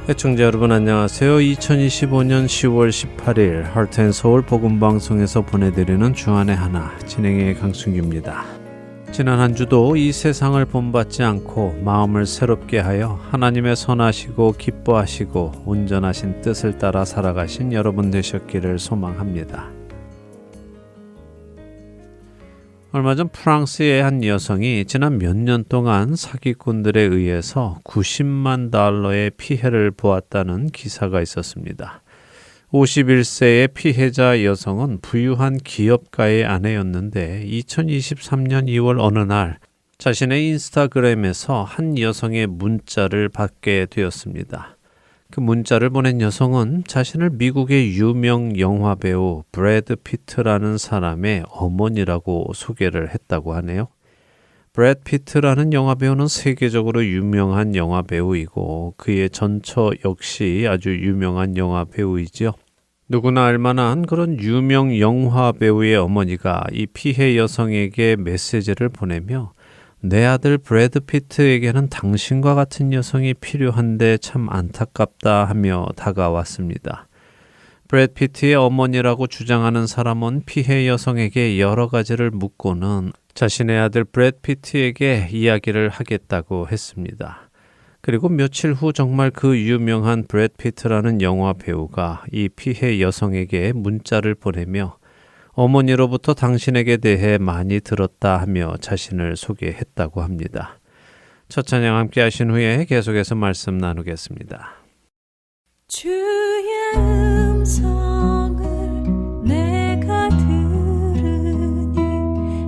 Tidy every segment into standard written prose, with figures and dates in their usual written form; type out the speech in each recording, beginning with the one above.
애청자 여러분 안녕하세요. 2025년 10월 18일 하트앤서울 복음방송에서 보내드리는 주안의 하나 진행의 강승규입니다. 지난 한 주도 이 세상을 본받지 않고 마음을 새롭게 하여 하나님의 선하시고 기뻐하시고 온전하신 뜻을 따라 살아가신 여러분 되셨기를 소망합니다. 얼마 전 프랑스의 한 여성이 지난 몇 년 동안 사기꾼들에 의해서 90만 달러의 피해를 보았다는 기사가 있었습니다. 51세의 피해자 여성은 부유한 기업가의 아내였는데 2023년 2월 어느 날 자신의 인스타그램에서 한 여성의 문자를 받게 되었습니다. 그 문자를 보낸 여성은 자신을 미국의 유명 영화배우 브래드 피트라는 사람의 어머니라고 소개를 했다고 하네요. 브래드 피트라는 영화배우는 세계적으로 유명한 영화배우이고 그의 전처 역시 아주 유명한 영화배우이죠. 누구나 알만한 그런 유명 영화배우의 어머니가 이 피해 여성에게 메시지를 보내며 내 아들 브래드 피트에게는 당신과 같은 여성이 필요한데 참 안타깝다 하며 다가왔습니다. 브래드 피트의 어머니라고 주장하는 사람은 피해 여성에게 여러 가지를 묻고는 자신의 아들 브래드 피트에게 이야기를 하겠다고 했습니다. 그리고 며칠 후 정말 그 유명한 브래드 피트라는 영화 배우가 이 피해 여성에게 문자를 보내며 어머니로부터 당신에게 대해 많이 들었다 하며 자신을 소개했다고 합니다. 첫 찬양 함께 하신 후에 계속해서 말씀 나누겠습니다. 주의 음성을 내가 들으니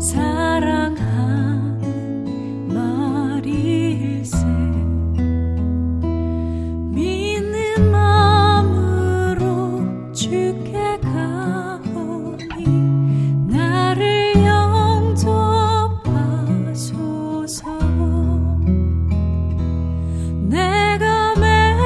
사랑하는 말일세 믿는 마음으로 주께 나를 영접하소서 내가 매일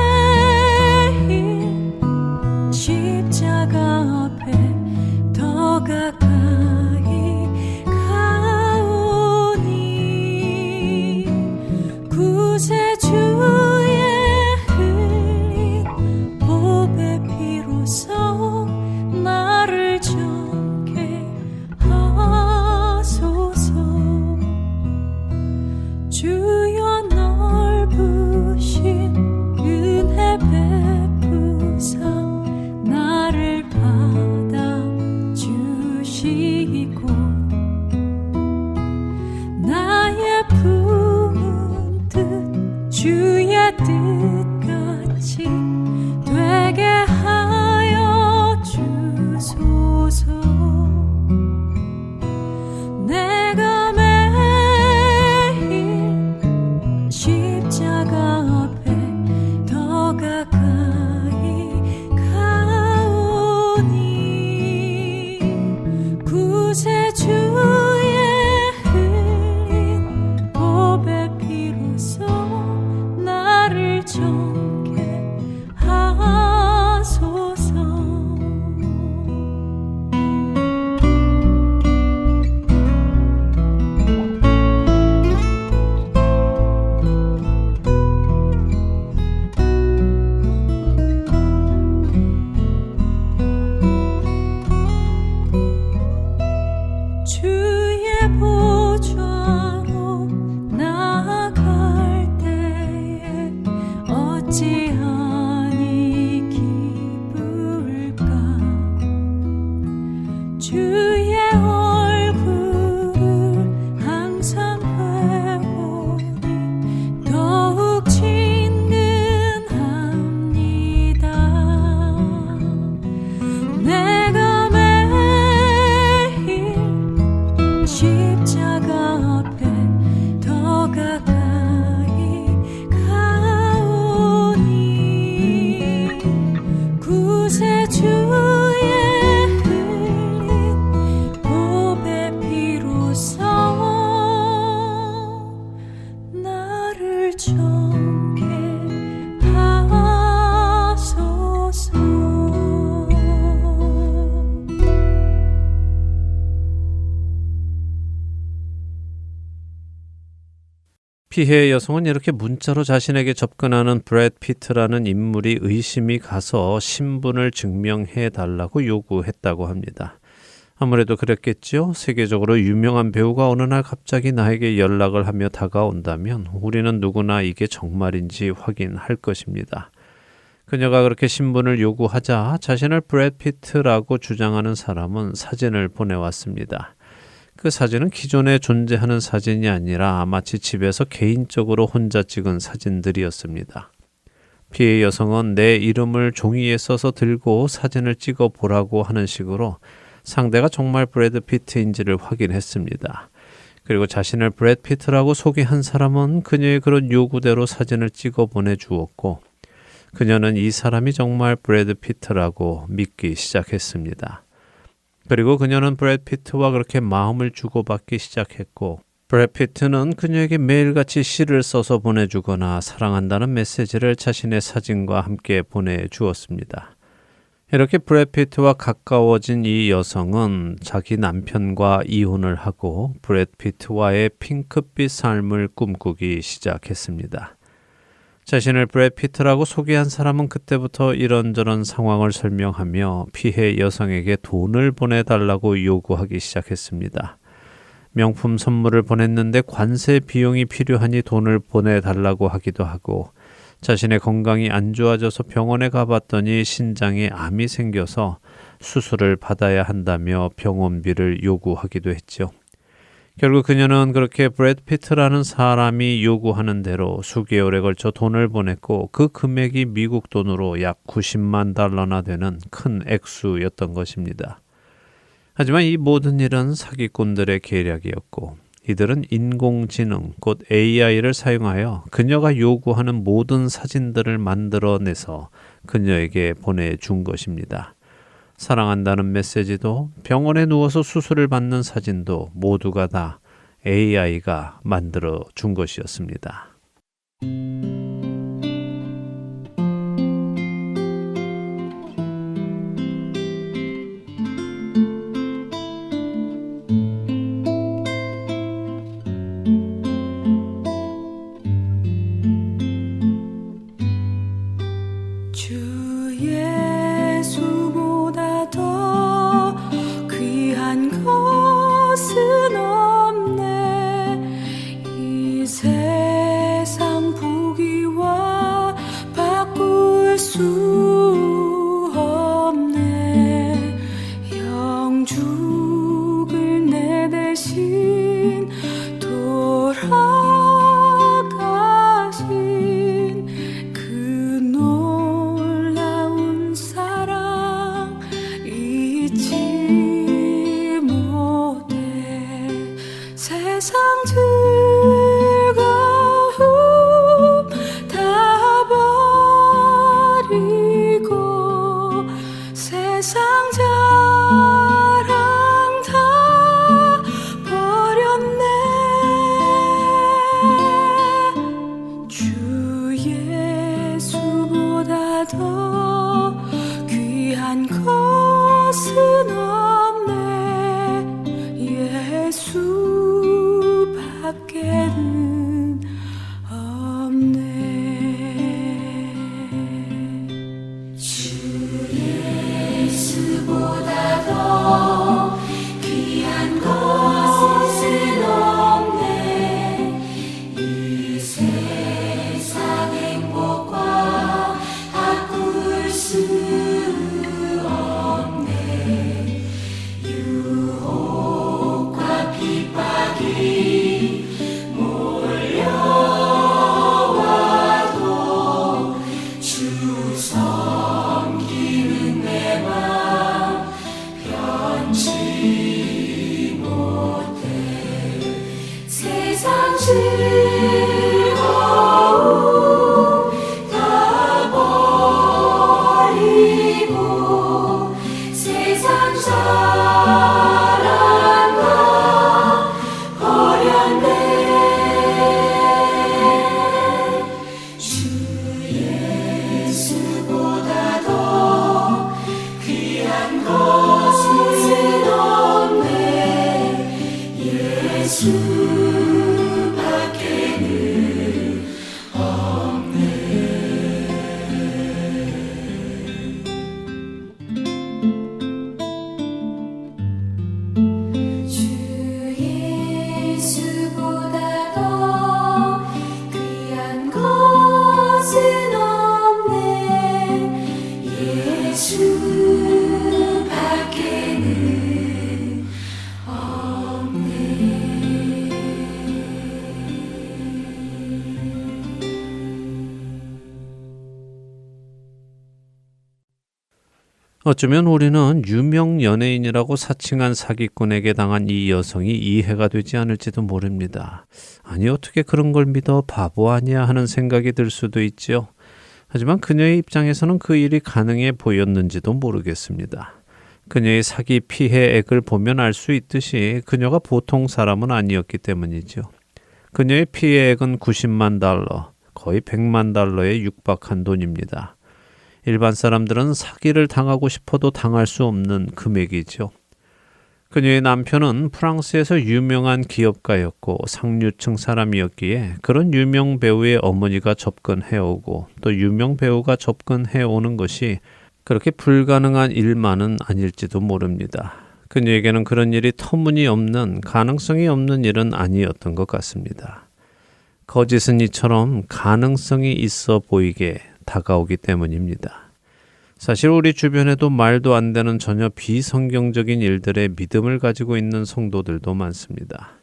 피해 여성은 이렇게 문자로 자신에게 접근하는 브래드 피트라는 인물이 의심이 가서 신분을 증명해 달라고 요구했다고 합니다. 아무래도 그랬겠죠. 세계적으로 유명한 배우가 어느 날 갑자기 나에게 연락을 하며 다가온다면 우리는 누구나 이게 정말인지 확인할 것입니다. 그녀가 그렇게 신분을 요구하자 자신을 브래드 피트라고 주장하는 사람은 사진을 보내왔습니다. 그 사진은 기존에 존재하는 사진이 아니라 마치 집에서 개인적으로 혼자 찍은 사진들이었습니다. 피해 여성은 내 이름을 종이에 써서 들고 사진을 찍어 보라고 하는 식으로 상대가 정말 브래드 피트인지를 확인했습니다. 그리고 자신을 브래드 피트라고 소개한 사람은 그녀의 그런 요구대로 사진을 찍어 보내주었고 그녀는 이 사람이 정말 브래드 피트라고 믿기 시작했습니다. 그리고 그녀는 브래드 피트와 그렇게 마음을 주고받기 시작했고 브래드 피트는 그녀에게 매일같이 시를 써서 보내주거나 사랑한다는 메시지를 자신의 사진과 함께 보내주었습니다. 이렇게 브래드 피트와 가까워진 이 여성은 자기 남편과 이혼을 하고 브래드 피트와의 핑크빛 삶을 꿈꾸기 시작했습니다. 자신을 브래드 피트라고 소개한 사람은 그때부터 이런저런 상황을 설명하며 피해 여성에게 돈을 보내달라고 요구하기 시작했습니다. 명품 선물을 보냈는데 관세 비용이 필요하니 돈을 보내달라고 하기도 하고 자신의 건강이 안 좋아져서 병원에 가봤더니 신장에 암이 생겨서 수술을 받아야 한다며 병원비를 요구하기도 했죠. 결국 그녀는 그렇게 브래드 피트라는 사람이 요구하는 대로 수개월에 걸쳐 돈을 보냈고 그 금액이 미국 돈으로 약 90만 달러나 되는 큰 액수였던 것입니다. 하지만 이 모든 일은 사기꾼들의 계략이었고 이들은 인공지능, 곧 AI를 사용하여 그녀가 요구하는 모든 사진들을 만들어내서 그녀에게 보내준 것입니다. 사랑한다는 메시지도 병원에 누워서 수술을 받는 사진도 모두가 다 AI가 만들어 준 것이었습니다. 주 예수보다 더 귀한 것은 없네 이 세상 부귀 주밖에는 없네. 어쩌면 우리는 유명 연예인이라고 사칭한 사기꾼에게 당한 이 여성이 이해가 되지 않을지도 모릅니다. 아니 어떻게 그런 걸 믿어 바보 아니야 하는 생각이 들 수도 있죠. 하지만 그녀의 입장에서는 그 일이 가능해 보였는지도 모르겠습니다. 그녀의 사기 피해액을 보면 알 수 있듯이 그녀가 보통 사람은 아니었기 때문이죠. 그녀의 피해액은 90만 달러, 거의 100만 달러에 육박한 돈입니다. 일반 사람들은 사기를 당하고 싶어도 당할 수 없는 금액이죠. 그녀의 남편은 프랑스에서 유명한 기업가였고 상류층 사람이었기에 그런 유명 배우의 어머니가 접근해오고 또 유명 배우가 접근해오는 것이 그렇게 불가능한 일만은 아닐지도 모릅니다. 그녀에게는 그런 일이 터무니없는 가능성이 없는 일은 아니었던 것 같습니다. 거짓은 이처럼 가능성이 있어 보이게 다가오기 때문입니다. 사실 우리 주변에도 말도 안 되는 전혀 비성경적인 일들에 믿음을 가지고 있는 성도들도 많습니다.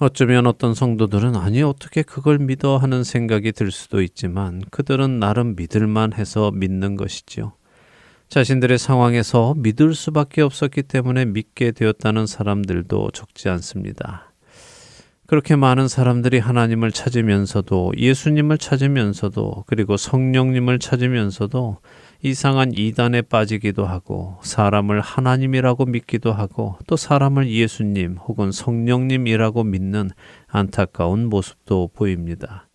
어쩌면 어떤 성도들은 아니 어떻게 그걸 믿어 하는 생각이 들 수도 있지만 그들은 나름 믿을만 해서 믿는 것이죠. 자신들의 상황에서 믿을 수밖에 없었기 때문에 믿게 되었다는 사람들도 적지 않습니다. 그렇게 많은 사람들이 하나님을 찾으면서도 예수님을 찾으면서도 그리고 성령님을 찾으면서도 이상한 이단에 빠지기도 하고 사람을 하나님이라고 믿기도 하고 또 사람을 예수님 혹은 성령님이라고 믿는 안타까운 모습도 보입니다.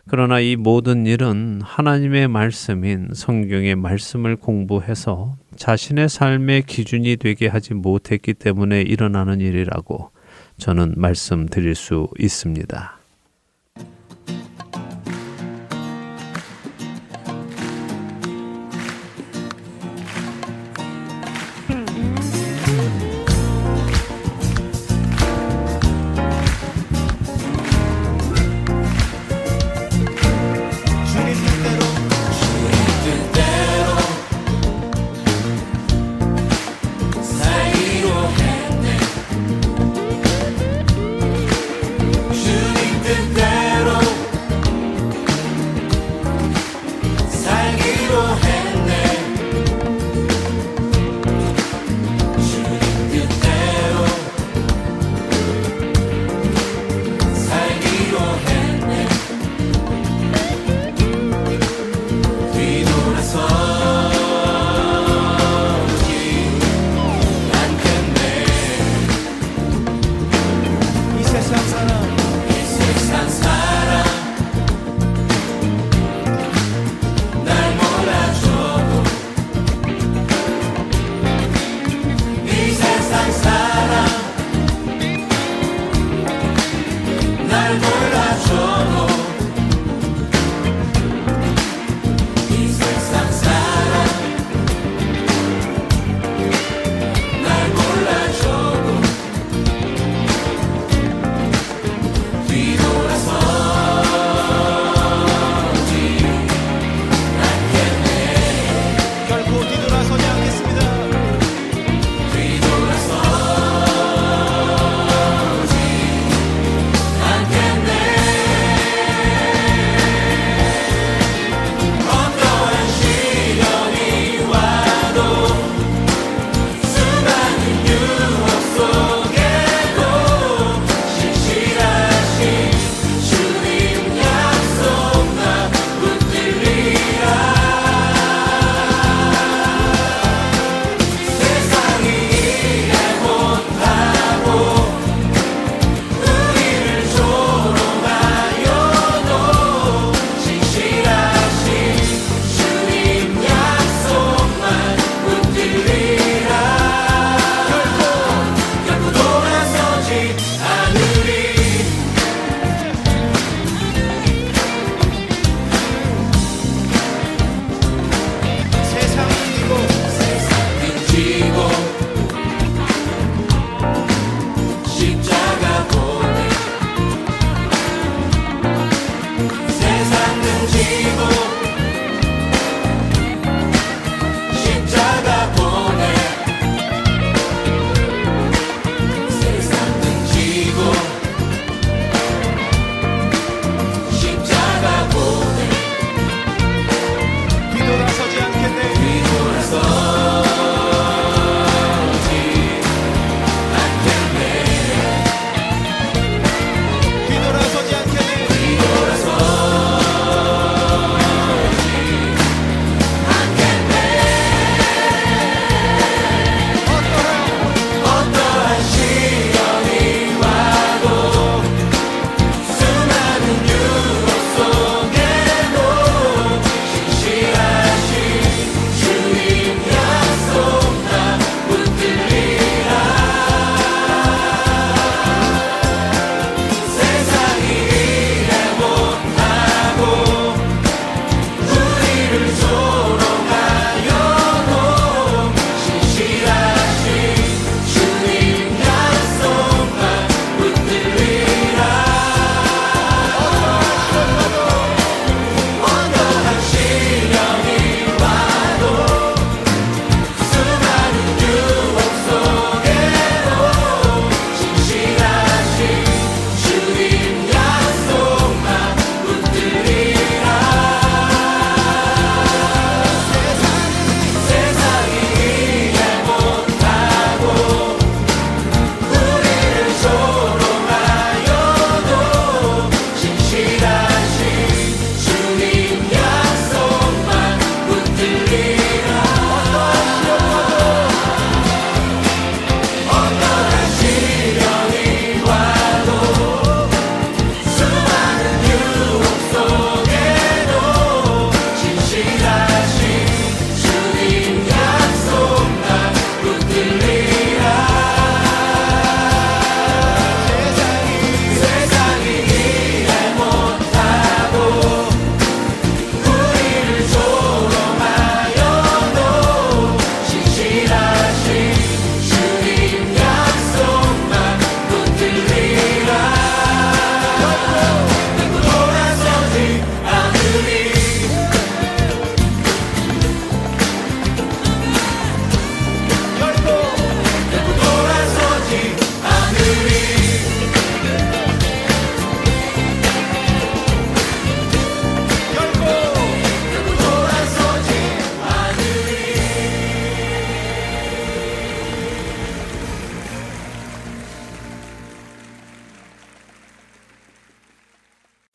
그러나 이 모든 일은 하나님의 말씀인 성경의 말씀을 공부해서 자신의 삶의 기준이 되게 하지 못했기 때문에 일어나는 일이라고 저는 말씀드릴 수 있습니다. 주님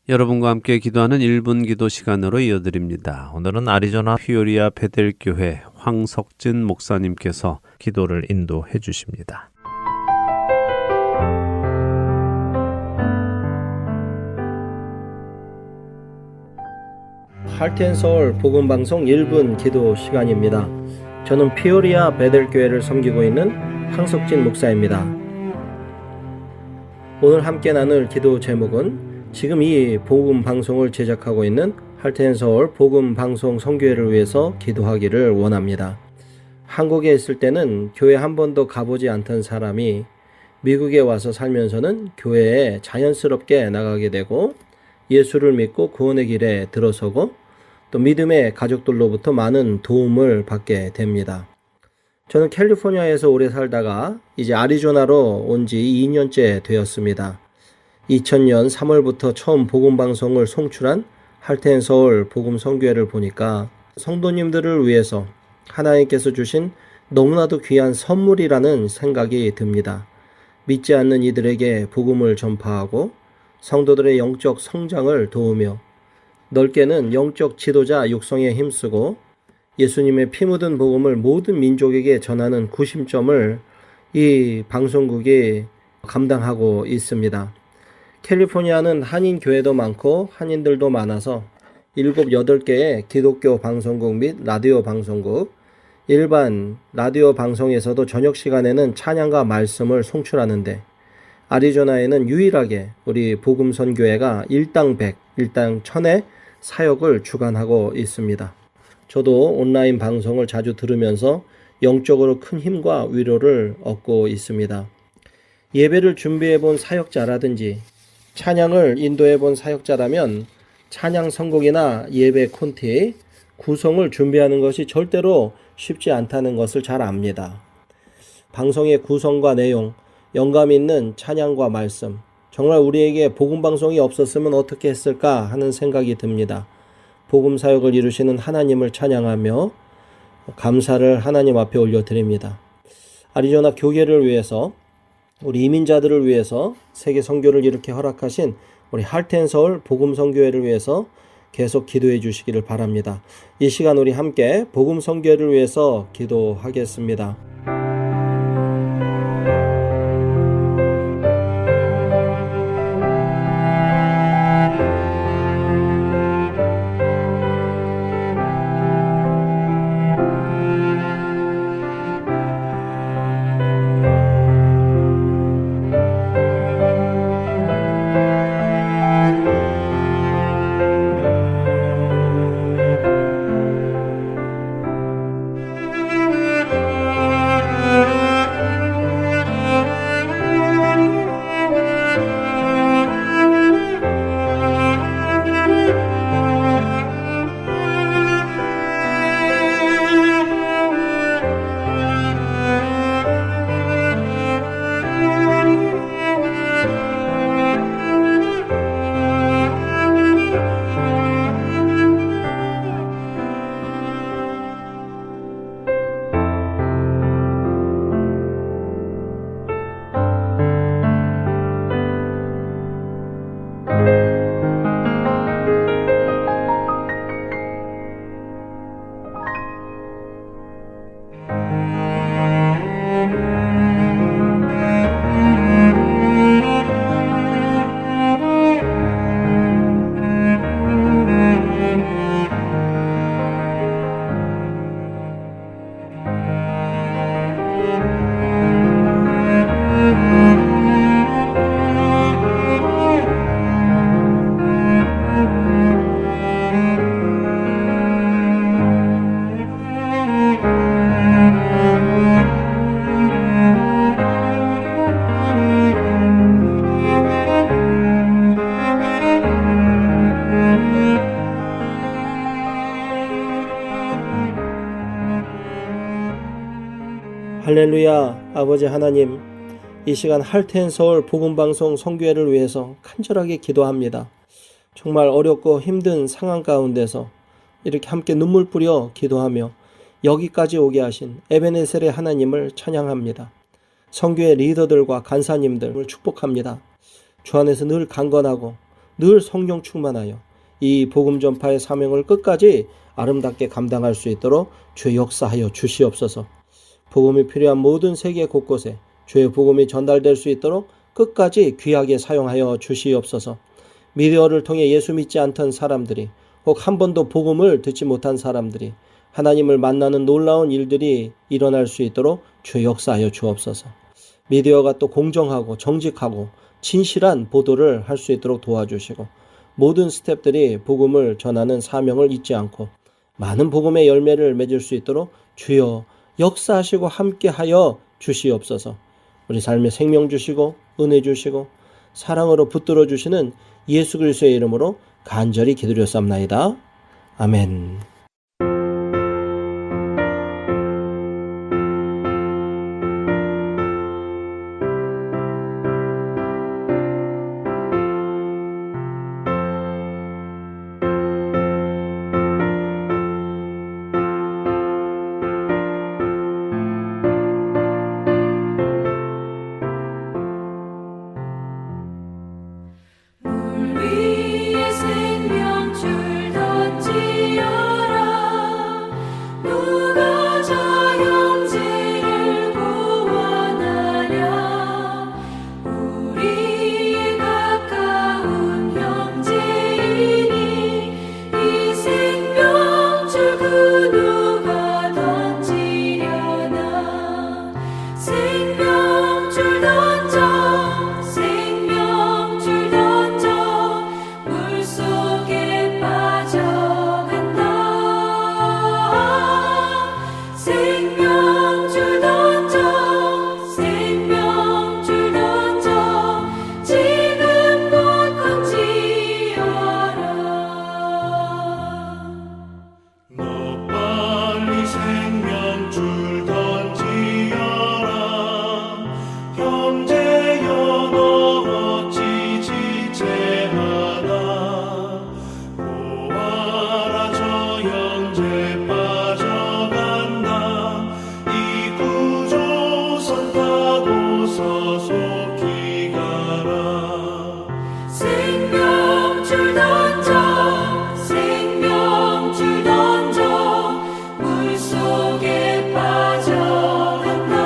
여러분과 함께 기도하는 1분 기도 시간으로 이어드립니다. 오늘은 아리조나 피오리아 베델교회 황석진 목사님께서 기도를 인도해 주십니다. 할텐서울 복음방송 1분 기도 시간입니다. 저는 피오리아 베델교회를 섬기고 있는 황석진 목사입니다. 오늘 함께 나눌 기도 제목은 지금 이 복음 방송을 제작하고 있는 할텐서울 복음 방송 선교회를 위해서 기도하기를 원합니다. 한국에 있을 때는 교회 한 번도 가보지 않던 사람이 미국에 와서 살면서는 교회에 자연스럽게 나가게 되고 예수를 믿고 구원의 길에 들어서고 또 믿음의 가족들로부터 많은 도움을 받게 됩니다. 저는 캘리포니아에서 오래 살다가 이제 아리조나로 온 지 2년째 되었습니다. 2000년 3월부터 처음 복음방송을 송출한 할텐서울 복음선교회를 보니까 성도님들을 위해서 하나님께서 주신 너무나도 귀한 선물이라는 생각이 듭니다. 믿지 않는 이들에게 복음을 전파하고 성도들의 영적 성장을 도우며 넓게는 영적 지도자 육성에 힘쓰고 예수님의 피 묻은 복음을 모든 민족에게 전하는 구심점을 이 방송국이 감당하고 있습니다. 캘리포니아는 한인 교회도 많고 한인들도 많아서 7, 8개의 기독교 방송국 및 라디오 방송국, 일반 라디오 방송에서도 저녁 시간에는 찬양과 말씀을 송출하는데 아리조나에는 유일하게 우리 복음선교회가 일당 100, 일당 1000의 사역을 주관하고 있습니다. 저도 온라인 방송을 자주 들으면서 영적으로 큰 힘과 위로를 얻고 있습니다. 예배를 준비해 본 사역자라든지 찬양을 인도해 본 사역자라면 찬양 선곡이나 예배 콘티, 구성을 준비하는 것이 절대로 쉽지 않다는 것을 잘 압니다. 방송의 구성과 내용, 영감 있는 찬양과 말씀, 정말 우리에게 복음 방송이 없었으면 어떻게 했을까 하는 생각이 듭니다. 복음 사역을 이루시는 하나님을 찬양하며 감사를 하나님 앞에 올려드립니다. 아리조나 교계를 위해서 우리 이민자들을 위해서 세계 선교를 이렇게 허락하신 우리 할텐서울 복음 선교회를 위해서 계속 기도해 주시기를 바랍니다. 이 시간 우리 함께 복음 선교회를 위해서 기도하겠습니다. 할렐루야. 아버지 하나님, 이 시간 할텐서울 복음방송 선교회를 위해서 간절하게 기도합니다. 정말 어렵고 힘든 상황 가운데서 이렇게 함께 눈물 뿌려 기도하며 여기까지 오게 하신 에베네셀의 하나님을 찬양합니다. 선교회 리더들과 간사님들을 축복합니다. 주 안에서 늘 강건하고 늘 성령 충만하여 이 복음 전파의 사명을 끝까지 아름답게 감당할 수 있도록 주 역사하여 주시옵소서. 복음이 필요한 모든 세계 곳곳에 주의 복음이 전달될 수 있도록 끝까지 귀하게 사용하여 주시옵소서. 미디어를 통해 예수 믿지 않던 사람들이, 혹 한 번도 복음을 듣지 못한 사람들이 하나님을 만나는 놀라운 일들이 일어날 수 있도록 주 역사하여 주옵소서. 미디어가 또 공정하고 정직하고 진실한 보도를 할 수 있도록 도와주시고, 모든 스태프들이 복음을 전하는 사명을 잊지 않고 많은 복음의 열매를 맺을 수 있도록 주여 역사하시고 함께하여 주시옵소서. 우리 삶에 생명 주시고 은혜 주시고 사랑으로 붙들어 주시는 예수 그리스도의 이름으로 간절히 기도드렸사옵나이다. 아멘. 물 위에 생명줄 던지어라. 누가 저 형제를 구원하랴. 우리의 가까운 형제이니 이 생명줄 그 누가 던지려나. 생명줄 던져, 생명줄 던져, 물속에 빠져간다. 생명줄 던져, 생명줄 던져, 지금 곧 건지어라. 너 빨리 생명줄 던지어라. 형제여 너 어찌 지체하나. 보아라 저 형제 빠져간다. 이 구조선 타고서 속히 가라. 생명줄 던져, 생명줄 던져, 물속에 빠져간다.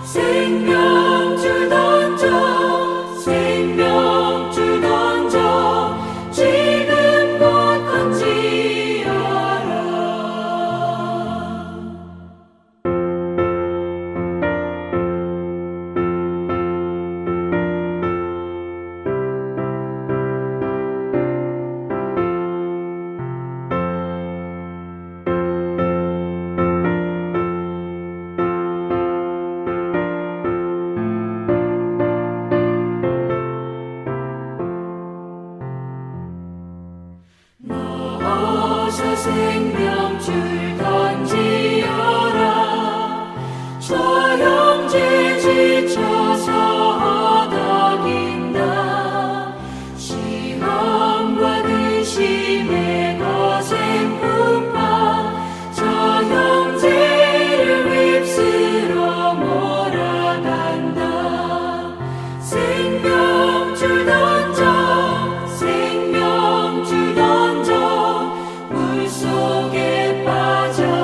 생명줄 던져, 생명줄 던져, 지금 곧 건지어라. 어서 생명줄 던지어라. 저 형제 지쳐서 허덕인다. 시험과 근심의 거센 풍파 저 형제를 휩쓸어 몰아간다. 생명줄 던져, 생명줄 던져, 물속에 빠져간다.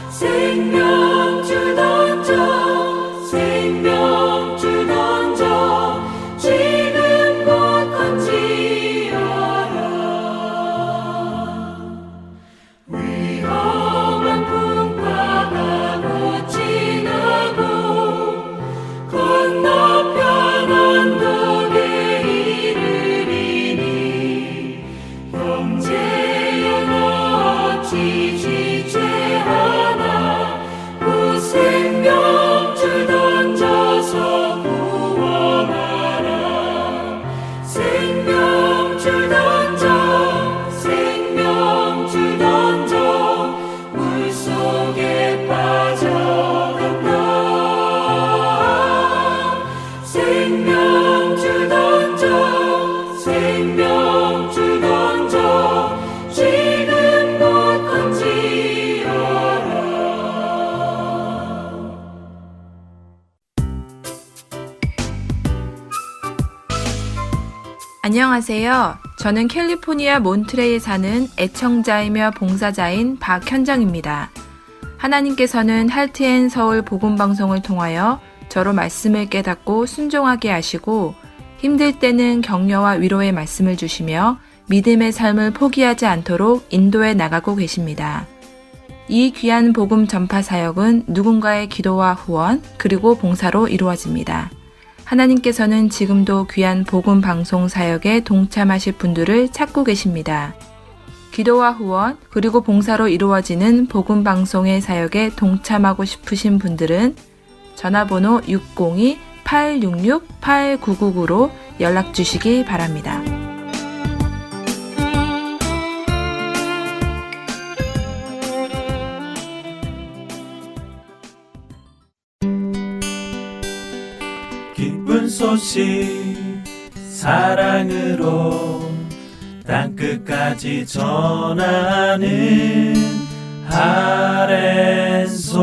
생명줄 던져, 생명줄 던져, 지금 곧 건지어라. 위험한 풍파가 곧 지나고 건너편 언덕에 이르리니 형제여 너 어찌 지체하나. 그 생명줄 던져서 구원하라. 생명줄 던져, 생명줄 던져, 물속에 빠져간다. 생명줄 던져, 생명줄 던져, 지금 곧 건지 안녕하세요. 저는 캘리포니아 몬트레이에 사는 애청자이며 봉사자인 박현정입니다. 하나님께서는 할트앤서울 복음방송을 통하여 저로 말씀을 깨닫고 순종하게 하시고 힘들 때는 격려와 위로의 말씀을 주시며 믿음의 삶을 포기하지 않도록 인도해 나가고 계십니다. 이 귀한 복음 전파 사역은 누군가의 기도와 후원 그리고 봉사로 이루어집니다. 하나님께서는 지금도 귀한 복음 방송 사역에 동참하실 분들을 찾고 계십니다. 기도와 후원 그리고 봉사로 이루어지는 복음 방송의 사역에 동참하고 싶으신 분들은 전화번호 602-866-8999로 연락 주시기 바랍니다. 기쁜 소식 사랑으로 땅끝까지 전하는 아랜소.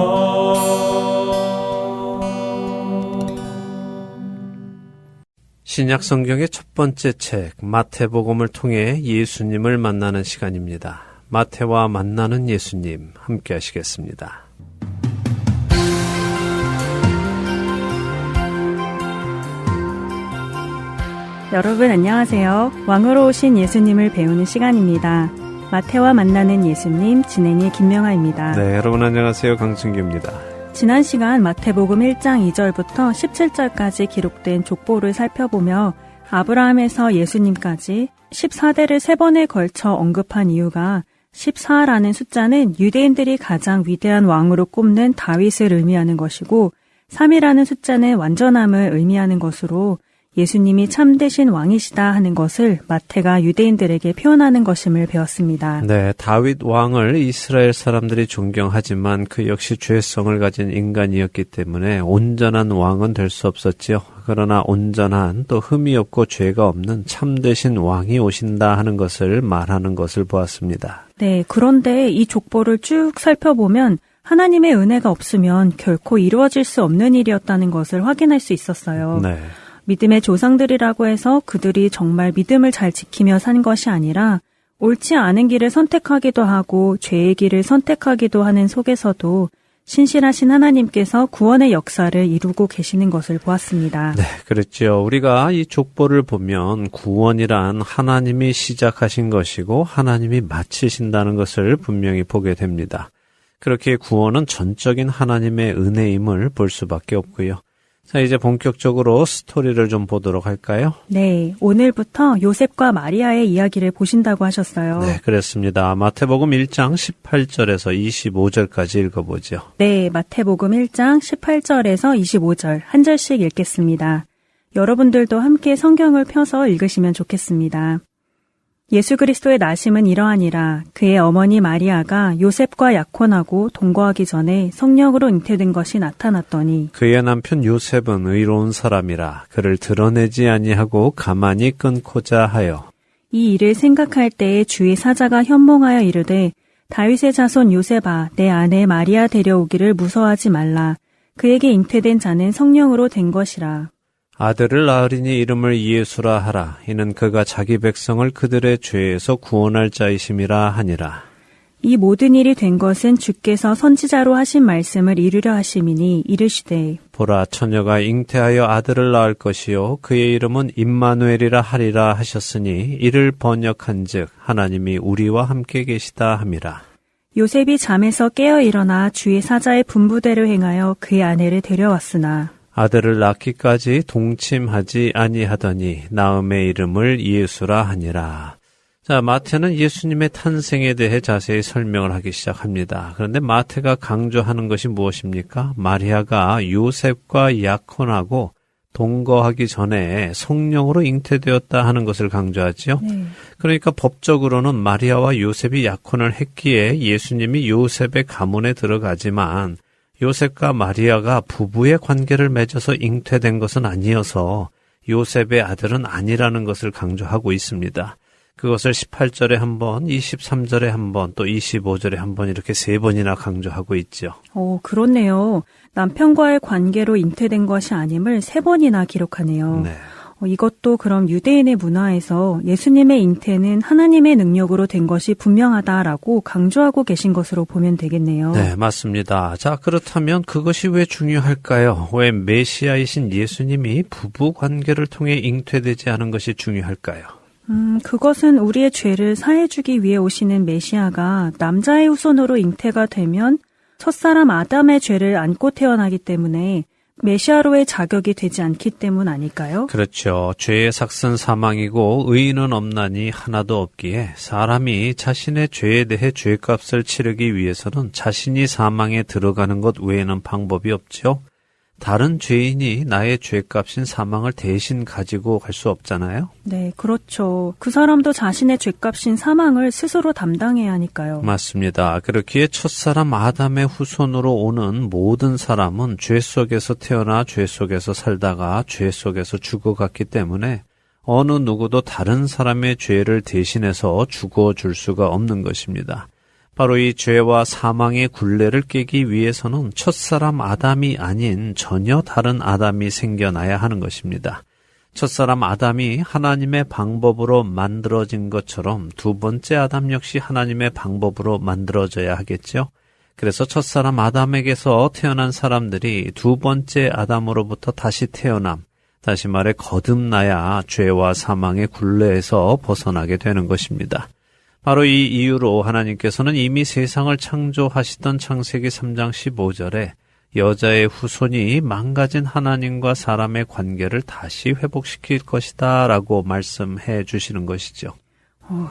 신약 성경의 첫 번째 책 마태복음을 통해 예수님을 만나는 시간입니다. 마태와 만나는 예수님 함께 하시겠습니다. 여러분 안녕하세요. 왕으로 오신 예수님을 배우는 시간입니다. 마태와 만나는 예수님 진행의 김명아입니다. 네, 여러분 안녕하세요. 강승규입니다. 지난 시간 마태복음 1장 2절부터 17절까지 기록된 족보를 살펴보며 아브라함에서 예수님까지 14대를 3번에 걸쳐 언급한 이유가 14라는 숫자는 유대인들이 가장 위대한 왕으로 꼽는 다윗을 의미하는 것이고 3이라는 숫자는 완전함을 의미하는 것으로 예수님이 참되신 왕이시다 하는 것을 마태가 유대인들에게 표현하는 것임을 배웠습니다. 네, 다윗 왕을 이스라엘 사람들이 존경하지만 그 역시 죄성을 가진 인간이었기 때문에 온전한 왕은 될 수 없었지요. 그러나 온전한 또 흠이 없고 죄가 없는 참되신 왕이 오신다 하는 것을 말하는 것을 보았습니다. 네, 그런데 이 족보를 쭉 살펴보면 하나님의 은혜가 없으면 결코 이루어질 수 없는 일이었다는 것을 확인할 수 있었어요. 네. 믿음의 조상들이라고 해서 그들이 정말 믿음을 잘 지키며 산 것이 아니라 옳지 않은 길을 선택하기도 하고 죄의 길을 선택하기도 하는 속에서도 신실하신 하나님께서 구원의 역사를 이루고 계시는 것을 보았습니다. 네, 그렇죠. 우리가 이 족보를 보면 구원이란 하나님이 시작하신 것이고 하나님이 마치신다는 것을 분명히 보게 됩니다. 그렇게 구원은 전적인 하나님의 은혜임을 볼 수밖에 없고요. 자, 이제 본격적으로 스토리를 좀 보도록 할까요? 네, 오늘부터 요셉과 마리아의 이야기를 보신다고 하셨어요. 네, 그렇습니다. 마태복음 1장 18절에서 25절까지 읽어보죠. 네, 마태복음 1장 18절에서 25절 한 절씩 읽겠습니다. 여러분들도 함께 성경을 펴서 읽으시면 좋겠습니다. 예수 그리스도의 나심은 이러하니라. 그의 어머니 마리아가 요셉과 약혼하고 동거하기 전에 성령으로 잉태된 것이 나타났더니 그의 남편 요셉은 의로운 사람이라 그를 드러내지 아니하고 가만히 끊고자 하여 이 일을 생각할 때에 주의 사자가 현몽하여 이르되 다윗의 자손 요셉아 내 아내 마리아 데려오기를 무서워하지 말라. 그에게 잉태된 자는 성령으로 된 것이라. 아들을 낳으리니 이름을 예수라 하라. 이는 그가 자기 백성을 그들의 죄에서 구원할 자이심이라 하니라. 이 모든 일이 된 것은 주께서 선지자로 하신 말씀을 이루려 하심이니 이르시되 보라 처녀가 잉태하여 아들을 낳을 것이요 그의 이름은 임마누엘이라 하리라 하셨으니 이를 번역한즉 하나님이 우리와 함께 계시다 함이라. 요셉이 잠에서 깨어 일어나 주의 사자의 분부대로 행하여 그의 아내를 데려왔으나 아들을 낳기까지 동침하지 아니하더니 나음의 이름을 예수라 하니라. 자, 마태는 예수님의 탄생에 대해 자세히 설명을 하기 시작합니다. 그런데 마태가 강조하는 것이 무엇입니까? 마리아가 요셉과 약혼하고 동거하기 전에 성령으로 잉태되었다 하는 것을 강조하죠. 네. 그러니까 법적으로는 마리아와 요셉이 약혼을 했기에 예수님이 요셉의 가문에 들어가지만 요셉과 마리아가 부부의 관계를 맺어서 잉태된 것은 아니어서 요셉의 아들은 아니라는 것을 강조하고 있습니다. 그것을 18절에 한 번, 23절에 한 번, 또 25절에 한 번 이렇게 3번이나 강조하고 있죠. 그렇네요. 남편과의 관계로 잉태된 것이 아님을 3번이나 기록하네요. 네. 이것도 그럼 유대인의 문화에서 예수님의 잉태는 하나님의 능력으로 된 것이 분명하다라고 강조하고 계신 것으로 보면 되겠네요. 네, 맞습니다. 자, 그렇다면 그것이 왜 중요할까요? 왜 메시아이신 예수님이 부부 관계를 통해 잉태되지 않은 것이 중요할까요? 그것은 우리의 죄를 사해주기 위해 오시는 메시아가 남자의 후손으로 잉태가 되면 첫사람 아담의 죄를 안고 태어나기 때문에 메시아로의 자격이 되지 않기 때문 아닐까요? 그렇죠. 죄의 삭은 사망이고 의인은 없나니 하나도 없기에 사람이 자신의 죄에 대해 죄값을 치르기 위해서는 자신이 사망에 들어가는 것 외에는 방법이 없죠. 다른 죄인이 나의 죄값인 사망을 대신 가지고 갈 수 없잖아요. 네, 그렇죠. 그 사람도 자신의 죄값인 사망을 스스로 담당해야 하니까요. 맞습니다. 그렇기에 첫사람 아담의 후손으로 오는 모든 사람은 죄 속에서 태어나 죄 속에서 살다가 죄 속에서 죽어갔기 때문에 어느 누구도 다른 사람의 죄를 대신해서 죽어줄 수가 없는 것입니다. 바로 이 죄와 사망의 굴레를 깨기 위해서는 첫사람 아담이 아닌 전혀 다른 아담이 생겨나야 하는 것입니다. 첫사람 아담이 하나님의 방법으로 만들어진 것처럼 두 번째 아담 역시 하나님의 방법으로 만들어져야 하겠죠. 그래서 첫사람 아담에게서 태어난 사람들이 두 번째 아담으로부터 다시 태어남, 다시 말해 거듭나야 죄와 사망의 굴레에서 벗어나게 되는 것입니다. 바로 이 이유로 하나님께서는 이미 세상을 창조하시던 창세기 3장 15절에 여자의 후손이 망가진 하나님과 사람의 관계를 다시 회복시킬 것이다 라고 말씀해 주시는 것이죠.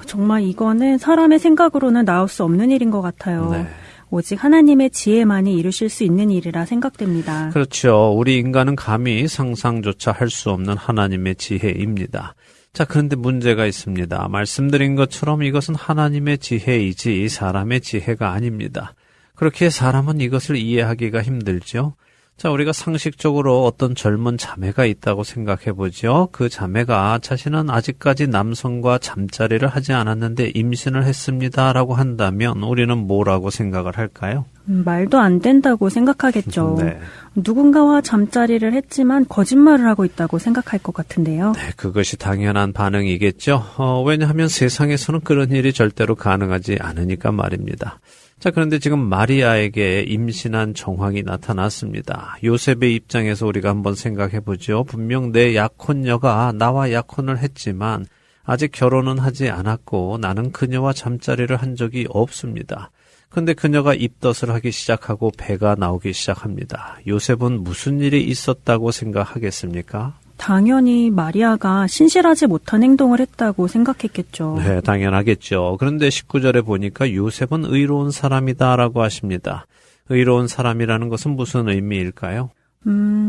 정말 이거는 사람의 생각으로는 나올 수 없는 일인 것 같아요. 네. 오직 하나님의 지혜만이 이루실 수 있는 일이라 생각됩니다. 그렇죠. 우리 인간은 감히 상상조차 할 수 없는 하나님의 지혜입니다. 자, 그런데 문제가 있습니다. 말씀드린 것처럼 이것은 하나님의 지혜이지 사람의 지혜가 아닙니다. 그렇기에 사람은 이것을 이해하기가 힘들죠. 자, 우리가 상식적으로 어떤 젊은 자매가 있다고 생각해 보죠. 그 자매가 자신은 아직까지 남성과 잠자리를 하지 않았는데 임신을 했습니다라고 한다면 우리는 뭐라고 생각을 할까요? 말도 안 된다고 생각하겠죠. 네. 누군가와 잠자리를 했지만 거짓말을 하고 있다고 생각할 것 같은데요. 네, 그것이 당연한 반응이겠죠. 왜냐하면 세상에서는 그런 일이 절대로 가능하지 않으니까 말입니다. 자, 그런데 지금 마리아에게 임신한 정황이 나타났습니다. 요셉의 입장에서 우리가 한번 생각해 보죠. 분명 내 약혼녀가 나와 약혼을 했지만 아직 결혼은 하지 않았고 나는 그녀와 잠자리를 한 적이 없습니다. 근데 그녀가 입덧을 하기 시작하고 배가 나오기 시작합니다. 요셉은 무슨 일이 있었다고 생각하겠습니까? 당연히 마리아가 신실하지 못한 행동을 했다고 생각했겠죠. 네, 당연하겠죠. 그런데 19절에 보니까 요셉은 의로운 사람이다라고 하십니다. 의로운 사람이라는 것은 무슨 의미일까요?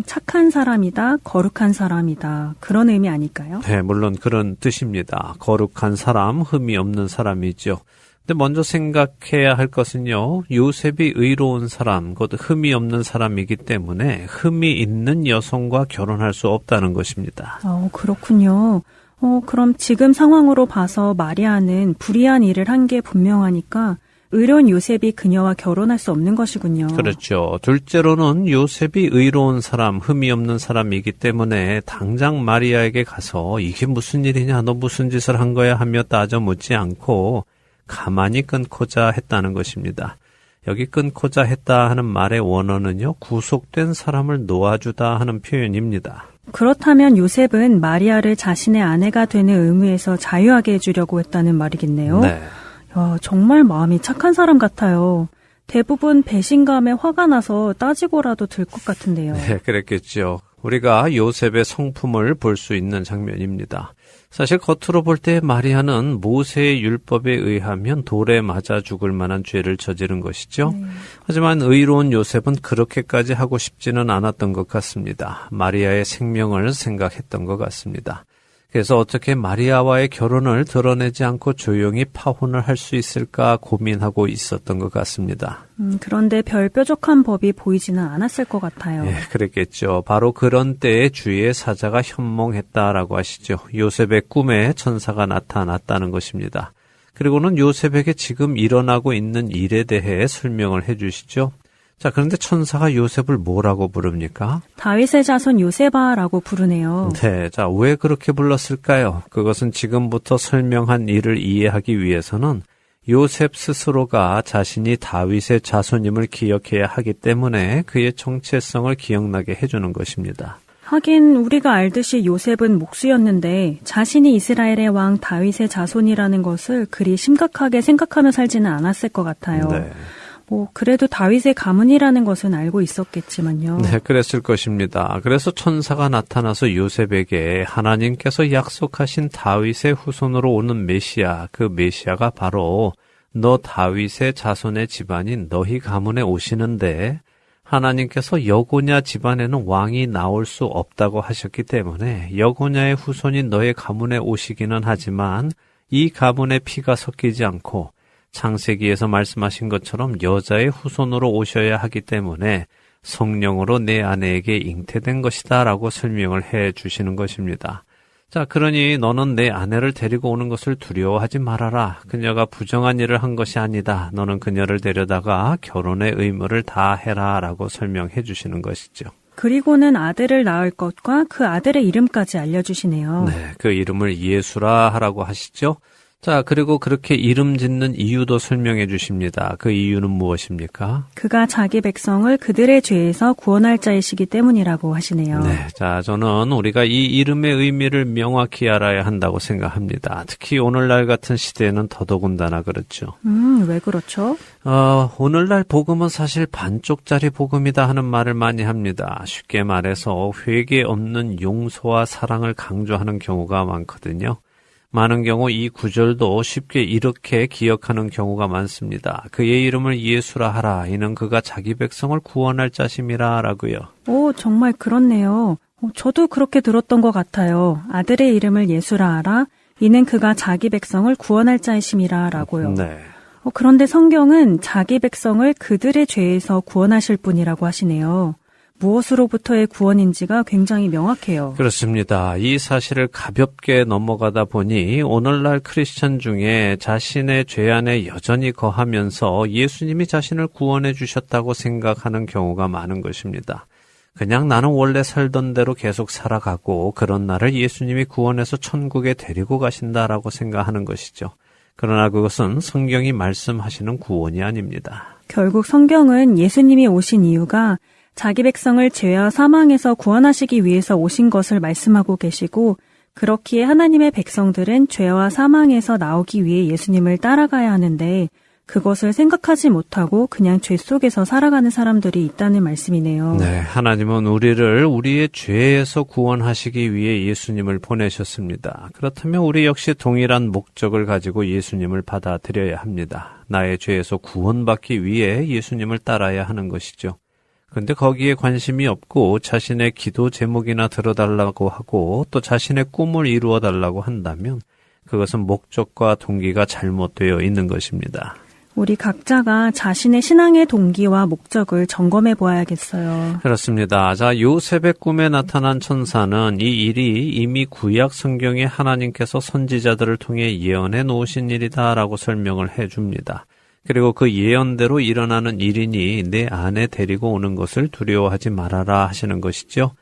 착한 사람이다, 거룩한 사람이다. 그런 의미 아닐까요? 네, 물론 그런 뜻입니다. 거룩한 사람, 흠이 없는 사람이죠. 근데 먼저 생각해야 할 것은요, 요셉이 의로운 사람, 곧 흠이 없는 사람이기 때문에 흠이 있는 여성과 결혼할 수 없다는 것입니다. 그렇군요. 그럼 지금 상황으로 봐서 마리아는 불의한 일을 한 게 분명하니까 의로운 요셉이 그녀와 결혼할 수 없는 것이군요. 그렇죠. 둘째로는 요셉이 의로운 사람, 흠이 없는 사람이기 때문에 당장 마리아에게 가서 이게 무슨 일이냐, 너 무슨 짓을 한 거야 하며 따져 묻지 않고 가만히 끊고자 했다는 것입니다. 여기 끊고자 했다 하는 말의 원어는요, 구속된 사람을 놓아주다 하는 표현입니다. 그렇다면 요셉은 마리아를 자신의 아내가 되는 의무에서 자유하게 해주려고 했다는 말이겠네요. 네. 정말 마음이 착한 사람 같아요. 대부분 배신감에 화가 나서 따지고라도 들 것 같은데요. 네, 그랬겠죠. 우리가 요셉의 성품을 볼 수 있는 장면입니다. 사실 겉으로 볼 때 마리아는 모세의 율법에 의하면 돌에 맞아 죽을 만한 죄를 저지른 것이죠. 하지만 의로운 요셉은 그렇게까지 하고 싶지는 않았던 것 같습니다. 마리아의 생명을 생각했던 것 같습니다. 그래서 어떻게 마리아와의 결혼을 드러내지 않고 조용히 파혼을 할 수 있을까 고민하고 있었던 것 같습니다. 그런데 별 뾰족한 법이 보이지는 않았을 것 같아요. 예, 그랬겠죠. 바로 그런 때에 주의 사자가 현몽했다라고 하시죠. 요셉의 꿈에 천사가 나타났다는 것입니다. 그리고는 요셉에게 지금 일어나고 있는 일에 대해 설명을 해 주시죠. 자, 그런데 천사가 요셉을 뭐라고 부릅니까? 다윗의 자손 요세바라고 부르네요. 네, 자, 왜 그렇게 불렀을까요? 그것은 지금부터 설명한 일을 이해하기 위해서는 요셉 스스로가 자신이 다윗의 자손임을 기억해야 하기 때문에 그의 정체성을 기억나게 해주는 것입니다. 하긴 우리가 알듯이 요셉은 목수였는데 자신이 이스라엘의 왕 다윗의 자손이라는 것을 그리 심각하게 생각하며 살지는 않았을 것 같아요. 네. 그래도 다윗의 가문이라는 것은 알고 있었겠지만요. 네, 그랬을 것입니다. 그래서 천사가 나타나서 요셉에게 하나님께서 약속하신 다윗의 후손으로 오는 메시아, 그 메시아가 바로 너 다윗의 자손의 집안인 너희 가문에 오시는데 하나님께서 여고냐 집안에는 왕이 나올 수 없다고 하셨기 때문에 여고냐의 후손인 너의 가문에 오시기는 하지만 이 가문의 피가 섞이지 않고 창세기에서 말씀하신 것처럼 여자의 후손으로 오셔야 하기 때문에 성령으로 내 아내에게 잉태된 것이다 라고 설명을 해 주시는 것입니다. 자, 그러니 너는 내 아내를 데리고 오는 것을 두려워하지 말아라. 그녀가 부정한 일을 한 것이 아니다. 너는 그녀를 데려다가 결혼의 의무를 다 해라 라고 설명해 주시는 것이죠. 그리고는 아들을 낳을 것과 그 아들의 이름까지 알려주시네요. 네, 그 이름을 예수라 하라고 하시죠. 자, 그리고 그렇게 이름 짓는 이유도 설명해 주십니다. 그 이유는 무엇입니까? 그가 자기 백성을 그들의 죄에서 구원할 자이시기 때문이라고 하시네요. 네, 자, 저는 우리가 이 이름의 의미를 명확히 알아야 한다고 생각합니다. 특히 오늘날 같은 시대에는 더더군다나 그렇죠. 왜 그렇죠? 오늘날 복음은 사실 반쪽짜리 복음이다 하는 말을 많이 합니다. 쉽게 말해서 회개 없는 용서와 사랑을 강조하는 경우가 많거든요. 많은 경우 이 구절도 쉽게 이렇게 기억하는 경우가 많습니다. 그의 이름을 예수라 하라. 이는 그가 자기 백성을 구원할 자심이라 라고요. 오, 정말 그렇네요. 저도 그렇게 들었던 것 같아요. 아들의 이름을 예수라 하라. 이는 그가 자기 백성을 구원할 자이심이라 라고요. 네. 그런데 성경은 자기 백성을 그들의 죄에서 구원하실 분이라고 하시네요. 무엇으로부터의 구원인지가 굉장히 명확해요. 그렇습니다. 이 사실을 가볍게 넘어가다 보니 오늘날 크리스천 중에 자신의 죄 안에 여전히 거하면서 예수님이 자신을 구원해 주셨다고 생각하는 경우가 많은 것입니다. 그냥 나는 원래 살던 대로 계속 살아가고 그런 나를 예수님이 구원해서 천국에 데리고 가신다라고 생각하는 것이죠. 그러나 그것은 성경이 말씀하시는 구원이 아닙니다. 결국 성경은 예수님이 오신 이유가 자기 백성을 죄와 사망에서 구원하시기 위해서 오신 것을 말씀하고 계시고 그렇기에 하나님의 백성들은 죄와 사망에서 나오기 위해 예수님을 따라가야 하는데 그것을 생각하지 못하고 그냥 죄 속에서 살아가는 사람들이 있다는 말씀이네요. 네, 하나님은 우리를 우리의 죄에서 구원하시기 위해 예수님을 보내셨습니다. 그렇다면 우리 역시 동일한 목적을 가지고 예수님을 받아들여야 합니다. 나의 죄에서 구원받기 위해 예수님을 따라야 하는 것이죠. 근데 거기에 관심이 없고 자신의 기도 제목이나 들어달라고 하고 또 자신의 꿈을 이루어 달라고 한다면 그것은 목적과 동기가 잘못되어 있는 것입니다. 우리 각자가 자신의 신앙의 동기와 목적을 점검해 보아야겠어요. 그렇습니다. 자, 요셉의 꿈에 나타난 천사는 이 일이 이미 구약 성경에 하나님께서 선지자들을 통해 예언해 놓으신 일이다라고 설명을 해줍니다. 그리고 그 예언대로 일어나는 일이니 내 아내 데리고 오는 것을 두려워하지 말아라 하시는 것이죠.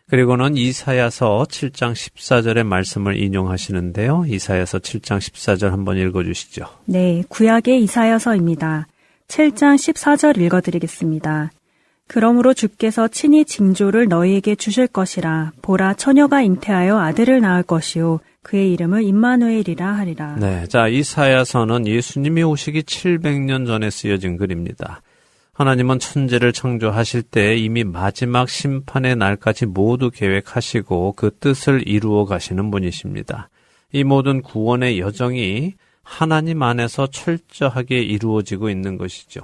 그리고는 이사야서 7장 14절의 말씀을 인용하시는데요. 이사야서 7장 14절 한번 읽어주시죠. 네, 구약의 이사야서입니다. 7장 14절 읽어드리겠습니다. 그러므로 주께서 친히 징조를 너희에게 주실 것이라. 보라, 처녀가 잉태하여 아들을 낳을 것이요. 그의 이름을 임마누엘이라 하리라. 네, 자, 이사야서는 예수님이 오시기 700년 전에 쓰여진 글입니다. 하나님은 천지를 창조하실 때 이미 마지막 심판의 날까지 모두 계획하시고 그 뜻을 이루어 가시는 분이십니다. 이 모든 구원의 여정이 하나님 안에서 철저하게 이루어지고 있는 것이죠.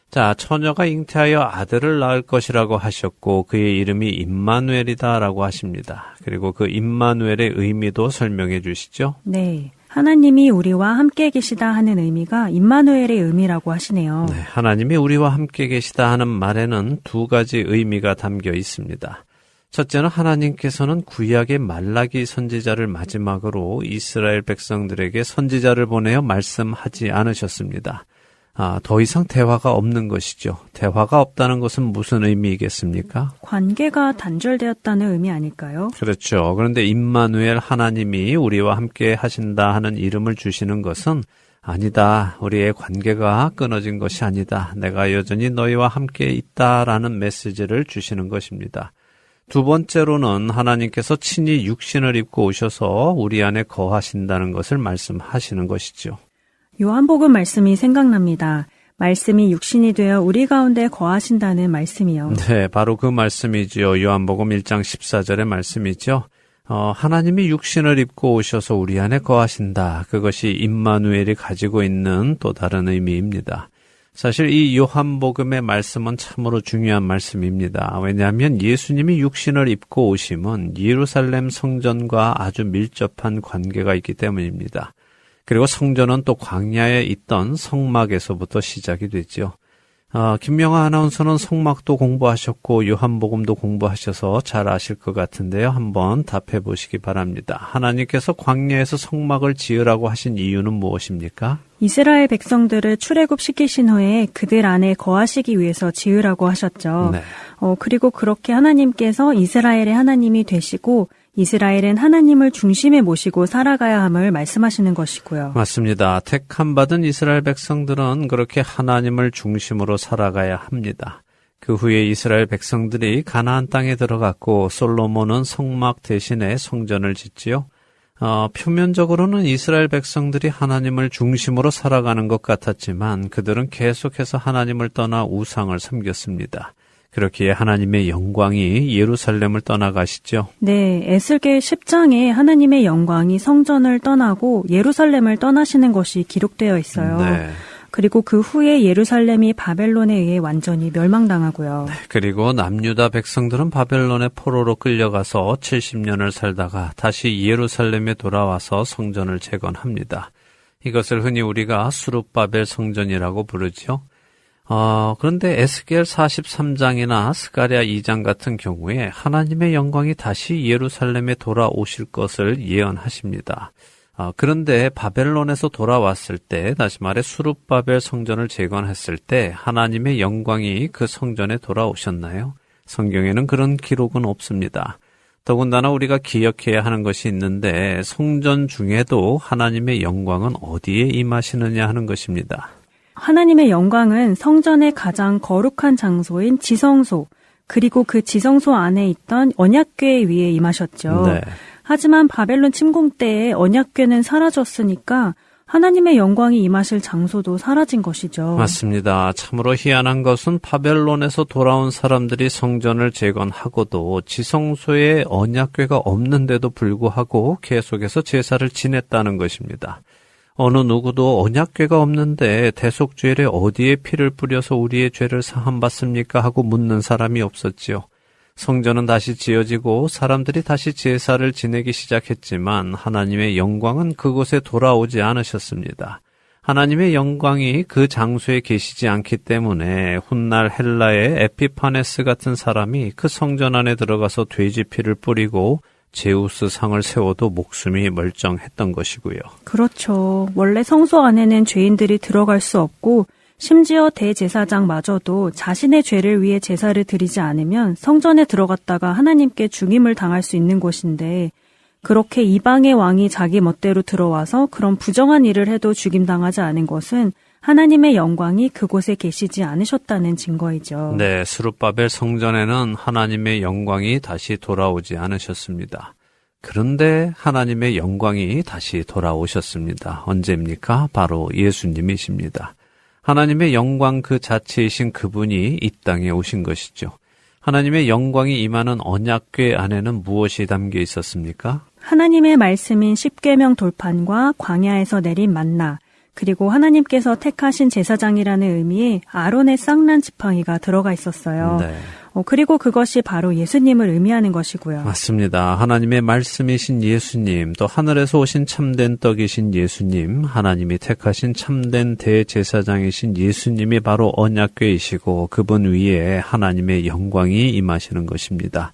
자, 처녀가 잉태하여 아들을 낳을 것이라고 하셨고 그의 이름이 임마누엘이다라고 하십니다. 그리고 그 임마누엘의 의미도 설명해 주시죠. 네, 하나님이 우리와 함께 계시다 하는 의미가 임마누엘의 의미라고 하시네요. 네, 하나님이 우리와 함께 계시다 하는 말에는 두 가지 의미가 담겨 있습니다. 첫째는 하나님께서는 구약의 말라기 선지자를 마지막으로 이스라엘 백성들에게 선지자를 보내어 말씀하지 않으셨습니다. 더 이상 대화가 없는 것이죠. 대화가 없다는 것은 무슨 의미이겠습니까? 관계가 단절되었다는 의미 아닐까요? 그렇죠. 그런데 임마누엘 하나님이 우리와 함께 하신다 하는 이름을 주시는 것은 아니다. 우리의 관계가 끊어진 것이 아니다. 내가 여전히 너희와 함께 있다라는 메시지를 주시는 것입니다. 두 번째로는 하나님께서 친히 육신을 입고 오셔서 우리 안에 거하신다는 것을 말씀하시는 것이죠. 요한복음 말씀이 생각납니다. 말씀이 육신이 되어 우리 가운데 거하신다는 말씀이요. 네, 바로 그 말씀이지요. 요한복음 1장 14절의 말씀이죠. 하나님이 육신을 입고 오셔서 우리 안에 거하신다. 그것이 임마누엘이 가지고 있는 또 다른 의미입니다. 사실 이 요한복음의 말씀은 참으로 중요한 말씀입니다. 왜냐하면 예수님이 육신을 입고 오심은 예루살렘 성전과 아주 밀접한 관계가 있기 때문입니다. 그리고 성전은 또 광야에 있던 성막에서부터 시작이 되죠. 김명아 아나운서는 성막도 공부하셨고 요한복음도 공부하셔서 잘 아실 것 같은데요. 한번 답해 보시기 바랍니다. 하나님께서 광야에서 성막을 지으라고 하신 이유는 무엇입니까? 이스라엘 백성들을 출애굽시키신 후에 그들 안에 거하시기 위해서 지으라고 하셨죠. 네. 그리고 그렇게 하나님께서 이스라엘의 하나님이 되시고 이스라엘은 하나님을 중심에 모시고 살아가야 함을 말씀하시는 것이고요. 맞습니다. 택함 받은 이스라엘 백성들은 그렇게 하나님을 중심으로 살아가야 합니다. 그 후에 이스라엘 백성들이 가나안 땅에 들어갔고 솔로몬은 성막 대신에 성전을 짓지요. 표면적으로는 이스라엘 백성들이 하나님을 중심으로 살아가는 것 같았지만 그들은 계속해서 하나님을 떠나 우상을 섬겼습니다. 그렇기에 하나님의 영광이 예루살렘을 떠나가시죠. 네, 에스겔 10장에 하나님의 영광이 성전을 떠나고 예루살렘을 떠나시는 것이 기록되어 있어요. 네. 그리고 그 후에 예루살렘이 바벨론에 의해 완전히 멸망당하고요. 그리고 남유다 백성들은 바벨론의 포로로 끌려가서 70년을 살다가 다시 예루살렘에 돌아와서 성전을 재건합니다. 이것을 흔히 우리가 수룹바벨 성전이라고 부르죠. 그런데 에스겔 43장이나 스가랴 2장 같은 경우에 하나님의 영광이 다시 예루살렘에 돌아오실 것을 예언하십니다. 그런데 바벨론에서 돌아왔을 때, 다시 말해 수룹바벨 성전을 재건했을 때 하나님의 영광이 그 성전에 돌아오셨나요? 성경에는 그런 기록은 없습니다. 더군다나 우리가 기억해야 하는 것이 있는데 성전 중에도 하나님의 영광은 어디에 임하시느냐 하는 것입니다. 하나님의 영광은 성전의 가장 거룩한 장소인 지성소, 그리고 그 지성소 안에 있던 언약궤 위에 임하셨죠. 네. 하지만 바벨론 침공 때에 언약궤는 사라졌으니까 하나님의 영광이 임하실 장소도 사라진 것이죠. 맞습니다. 참으로 희한한 것은 바벨론에서 돌아온 사람들이 성전을 재건하고도 지성소에 언약궤가 없는데도 불구하고 계속해서 제사를 지냈다는 것입니다. 어느 누구도 언약궤가 없는데 대속죄일에 어디에 피를 뿌려서 우리의 죄를 사함받습니까? 하고 묻는 사람이 없었지요. 성전은 다시 지어지고 사람들이 다시 제사를 지내기 시작했지만 하나님의 영광은 그곳에 돌아오지 않으셨습니다. 하나님의 영광이 그 장소에 계시지 않기 때문에 훗날 헬라의 에피파네스 같은 사람이 그 성전 안에 들어가서 돼지 피를 뿌리고 제우스 상을 세워도 목숨이 멀쩡했던 것이고요. 그렇죠. 원래 성소 안에는 죄인들이 들어갈 수 없고 심지어 대제사장마저도 자신의 죄를 위해 제사를 드리지 않으면 성전에 들어갔다가 하나님께 죽임을 당할 수 있는 곳인데 그렇게 이방의 왕이 자기 멋대로 들어와서 그런 부정한 일을 해도 죽임당하지 않은 것은 하나님의 영광이 그곳에 계시지 않으셨다는 증거이죠. 네, 스룹바벨 성전에는 하나님의 영광이 다시 돌아오지 않으셨습니다. 그런데 하나님의 영광이 다시 돌아오셨습니다. 언제입니까? 바로 예수님이십니다. 하나님의 영광 그 자체이신 그분이 이 땅에 오신 것이죠. 하나님의 영광이 임하는 언약궤 안에는 무엇이 담겨 있었습니까? 하나님의 말씀인 십계명 돌판과 광야에서 내린 만나, 그리고 하나님께서 택하신 제사장이라는 의미의 아론의 쌍난 지팡이가 들어가 있었어요. 네. 그리고 그것이 바로 예수님을 의미하는 것이고요. 맞습니다. 하나님의 말씀이신 예수님, 또 하늘에서 오신 참된 떡이신 예수님, 하나님이 택하신 참된 대제사장이신 예수님이 바로 언약궤이시고 그분 위에 하나님의 영광이 임하시는 것입니다.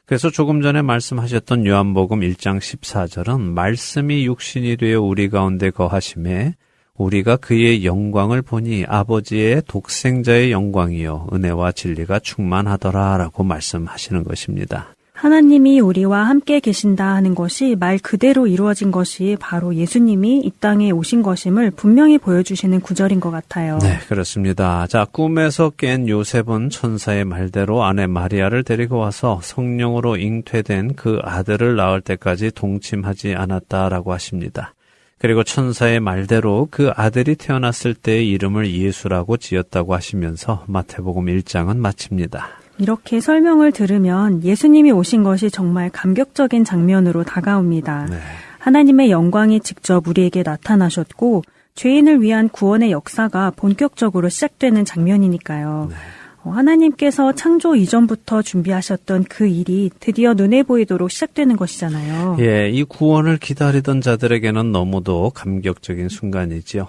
그래서 조금 전에 말씀하셨던 요한복음 1장 14절은 말씀이 육신이 되어 우리 가운데 거하심에 우리가 그의 영광을 보니 아버지의 독생자의 영광이요 은혜와 진리가 충만하더라라고 말씀하시는 것입니다. 하나님이 우리와 함께 계신다 하는 것이 말 그대로 이루어진 것이 바로 예수님이 이 땅에 오신 것임을 분명히 보여주시는 구절인 것 같아요. 네, 그렇습니다. 자, 꿈에서 깬 요셉은 천사의 말대로 아내 마리아를 데리고 와서 성령으로 잉태된 그 아들을 낳을 때까지 동침하지 않았다라고 하십니다. 그리고 천사의 말대로 그 아들이 태어났을 때의 이름을 예수라고 지었다고 하시면서 마태복음 1장은 마칩니다. 이렇게 설명을 들으면 예수님이 오신 것이 정말 감격적인 장면으로 다가옵니다. 네. 하나님의 영광이 직접 우리에게 나타나셨고 죄인을 위한 구원의 역사가 본격적으로 시작되는 장면이니까요. 네. 하나님께서 창조 이전부터 준비하셨던 그 일이 드디어 눈에 보이도록 시작되는 것이잖아요. 예, 이 구원을 기다리던 자들에게는 너무도 감격적인 순간이지요.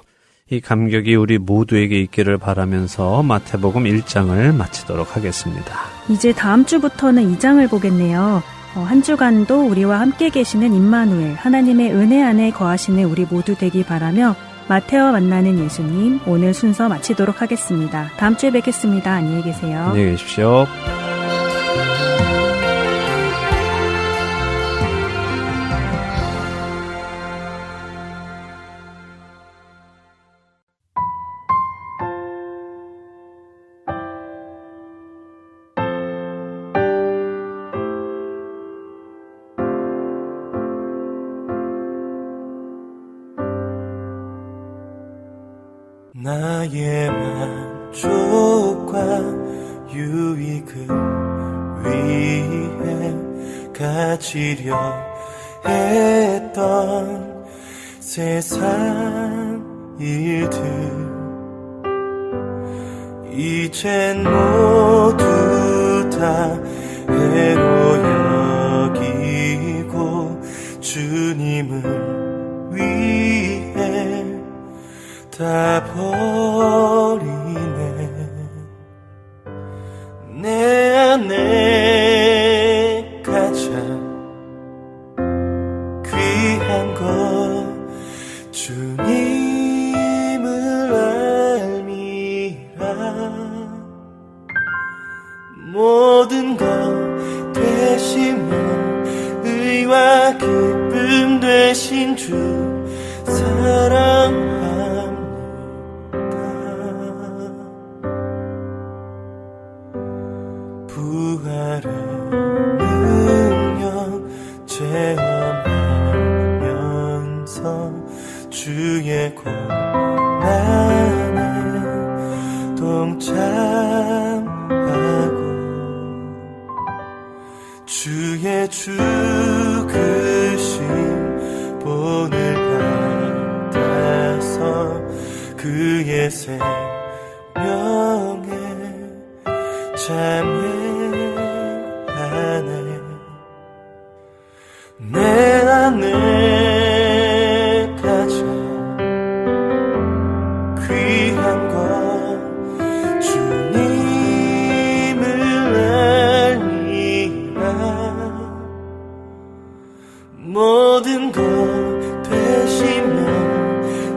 이 감격이 우리 모두에게 있기를 바라면서 마태복음 1장을 마치도록 하겠습니다. 이제 다음 주부터는 2장을 보겠네요. 한 주간도 우리와 함께 계시는 임마누엘, 하나님의 은혜 안에 거하시는 우리 모두 되기 바라며 마태와 만나는 예수님, 오늘 순서 마치도록 하겠습니다. 다음 주에 뵙겠습니다. 안녕히 계세요. 안녕히 계십시오. 나의 만족과 유익을 위해 가지려 했던 세상 일들 이젠 모두 다 해로 여기고 주님을 위해 다 버리네. 내 안에 가장 귀한 것 주님을 알미라. 모든 것 되시며 의와 기쁨 되신 주 사랑합니다. 부활의 능력 체험하면서 주의 고난에 동참하고 주의 죽으심 본을 받아서 그의 생명에 참여하네. 내 안에 가장 귀한 것 주님을 알미라. 모든 것 되시며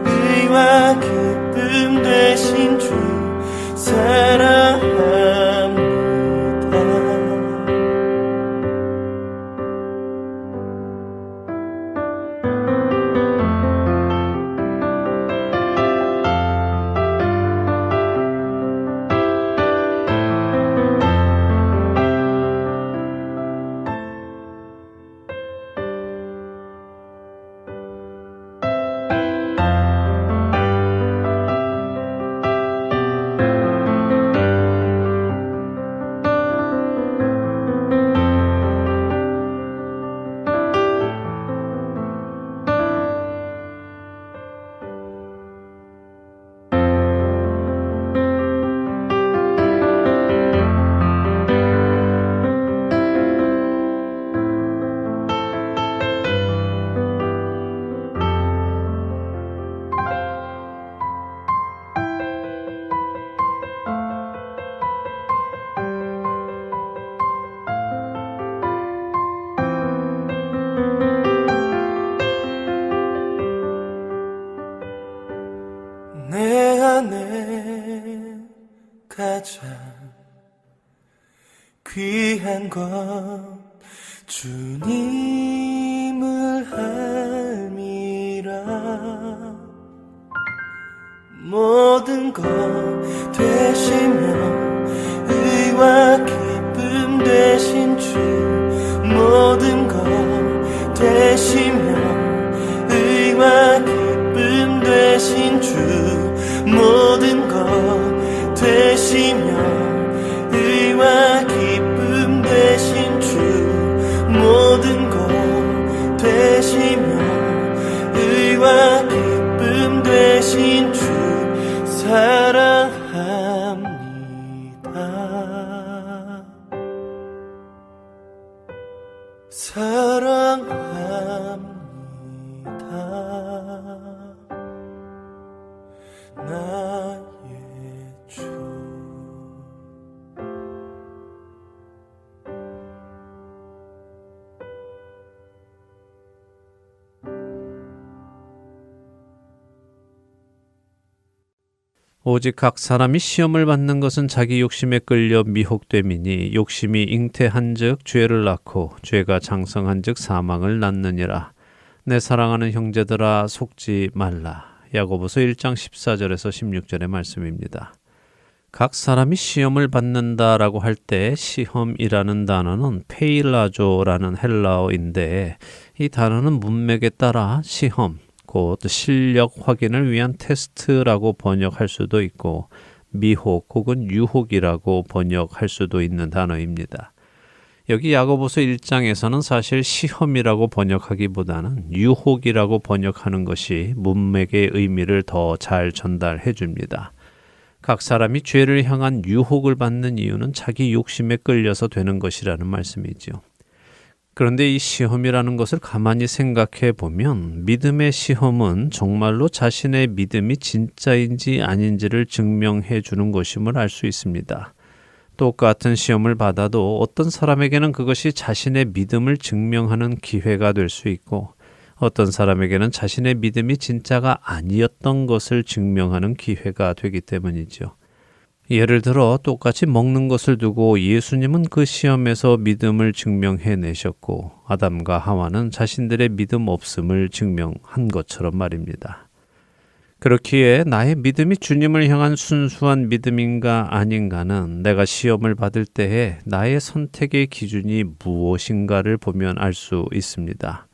의와 기쁨 되신 주 사랑합니다. 안에 가장 귀한 것 주님을 알미라. 모든 것 되시며 의와 기쁨 되신 주, 모든 것 되시며 의와 기쁨 되신 주, 모든 것 되시며 의와 기쁨 되신 주, 모든 것 되시며 의와 기쁨 되신 주 사랑합니다. 사랑합니다. 나의 주. 오직 각 사람이 시험을 받는 것은 자기 욕심에 끌려 미혹됨이니 욕심이 잉태한즉 죄를 낳고 죄가 장성한즉 사망을 낳느니라. 내 사랑하는 형제들아 속지 말라. 야고보서 1장 14절에서 16절의 말씀입니다. 각 사람이 시험을 받는다라고 할 때 시험이라는 단어는 페일라조라는 헬라어인데 이 단어는 문맥에 따라 시험, 곧 실력 확인을 위한 테스트라고 번역할 수도 있고 미혹 혹은 유혹이라고 번역할 수도 있는 단어입니다. 여기 야고보서 1장에서는 사실 시험이라고 번역하기보다는 유혹이라고 번역하는 것이 문맥의 의미를 더 잘 전달해 줍니다. 각 사람이 죄를 향한 유혹을 받는 이유는 자기 욕심에 끌려서 되는 것이라는 말씀이죠. 그런데 이 시험이라는 것을 가만히 생각해 보면 믿음의 시험은 정말로 자신의 믿음이 진짜인지 아닌지를 증명해 주는 것임을 알 수 있습니다. 똑같은 시험을 받아도 어떤 사람에게는 그것이 자신의 믿음을 증명하는 기회가 될 수 있고 어떤 사람에게는 자신의 믿음이 진짜가 아니었던 것을 증명하는 기회가 되기 때문이죠. 예를 들어 똑같이 먹는 것을 두고 예수님은 그 시험에서 믿음을 증명해내셨고 아담과 하와는 자신들의 믿음 없음을 증명한 것처럼 말입니다. 그렇기에 나의 믿음이 주님을 향한 순수한 믿음인가 아닌가는 내가 시험을 받을 때에 나의 선택의 기준이 무엇인가를 보면 알 수 있습니다.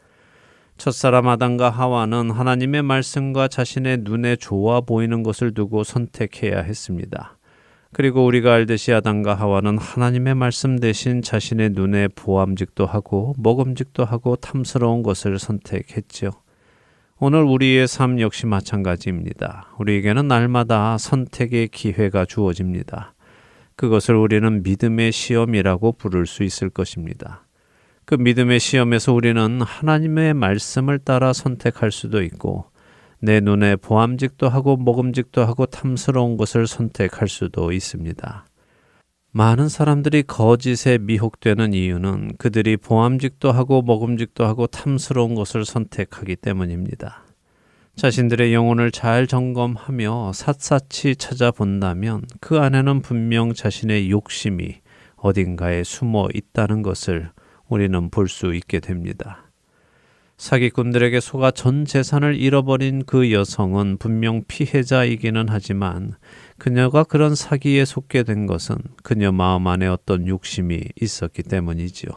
첫사람 아담과 하와는 하나님의 말씀과 자신의 눈에 좋아 보이는 것을 두고 선택해야 했습니다. 그리고 우리가 알듯이 아담과 하와는 하나님의 말씀 대신 자신의 눈에 보암직도 하고 먹음직도 하고 탐스러운 것을 선택했죠. 오늘 우리의 삶 역시 마찬가지입니다. 우리에게는 날마다 선택의 기회가 주어집니다. 그것을 우리는 믿음의 시험이라고 부를 수 있을 것입니다. 그 믿음의 시험에서 우리는 하나님의 말씀을 따라 선택할 수도 있고 내 눈에 보암직도 하고 먹음직도 하고 탐스러운 것을 선택할 수도 있습니다. 많은 사람들이 거짓에 미혹되는 이유는 그들이 보암직도 하고 먹음직도 하고 탐스러운 것을 선택하기 때문입니다. 자신들의 영혼을 잘 점검하며 샅샅이 찾아본다면 그 안에는 분명 자신의 욕심이 어딘가에 숨어 있다는 것을 우리는 볼 수 있게 됩니다. 사기꾼들에게 속아 전 재산을 잃어버린 그 여성은 분명 피해자이기는 하지만 그녀가 그런 사기에 속게 된 것은 그녀 마음 안에 어떤 욕심이 있었기 때문이지요.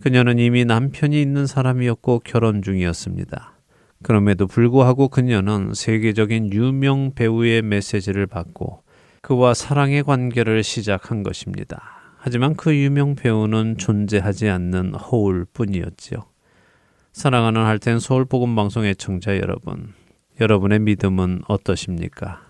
그녀는 이미 남편이 있는 사람이었고 결혼 중이었습니다. 그럼에도 불구하고 그녀는 세계적인 유명 배우의 메시지를 받고 그와 사랑의 관계를 시작한 것입니다. 하지만 그 유명 배우는 존재하지 않는 허울 뿐이었지요. 사랑하는 할텐 서울 복음 방송 애청자 여러분, 여러분의 믿음은 어떠십니까?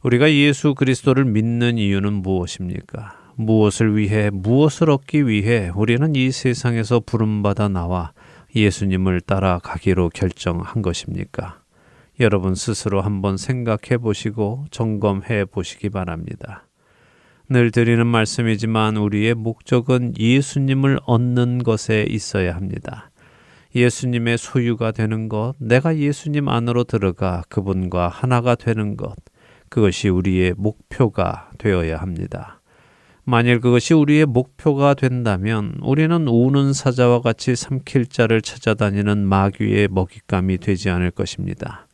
우리가 예수 그리스도를 믿는 이유는 무엇입니까? 무엇을 위해, 무엇을 얻기 위해 우리는 이 세상에서 부름받아 나와 예수님을 따라가기로 결정한 것입니까? 여러분 스스로 한번 생각해 보시고 점검해 보시기 바랍니다. 늘 드리는 말씀이지만 우리의 목적은 예수님을 얻는 것에 있어야 합니다. 예수님의 소유가 되는 것, 내가 예수님 안으로 들어가 그분과 하나가 되는 것, 그것이 우리의 목표가 되어야 합니다. 만일 그것이 우리의 목표가 된다면 우리는 우는 사자와 같이 삼킬 자를 찾아다니는 마귀의 먹잇감이 되지 않을 것입니다.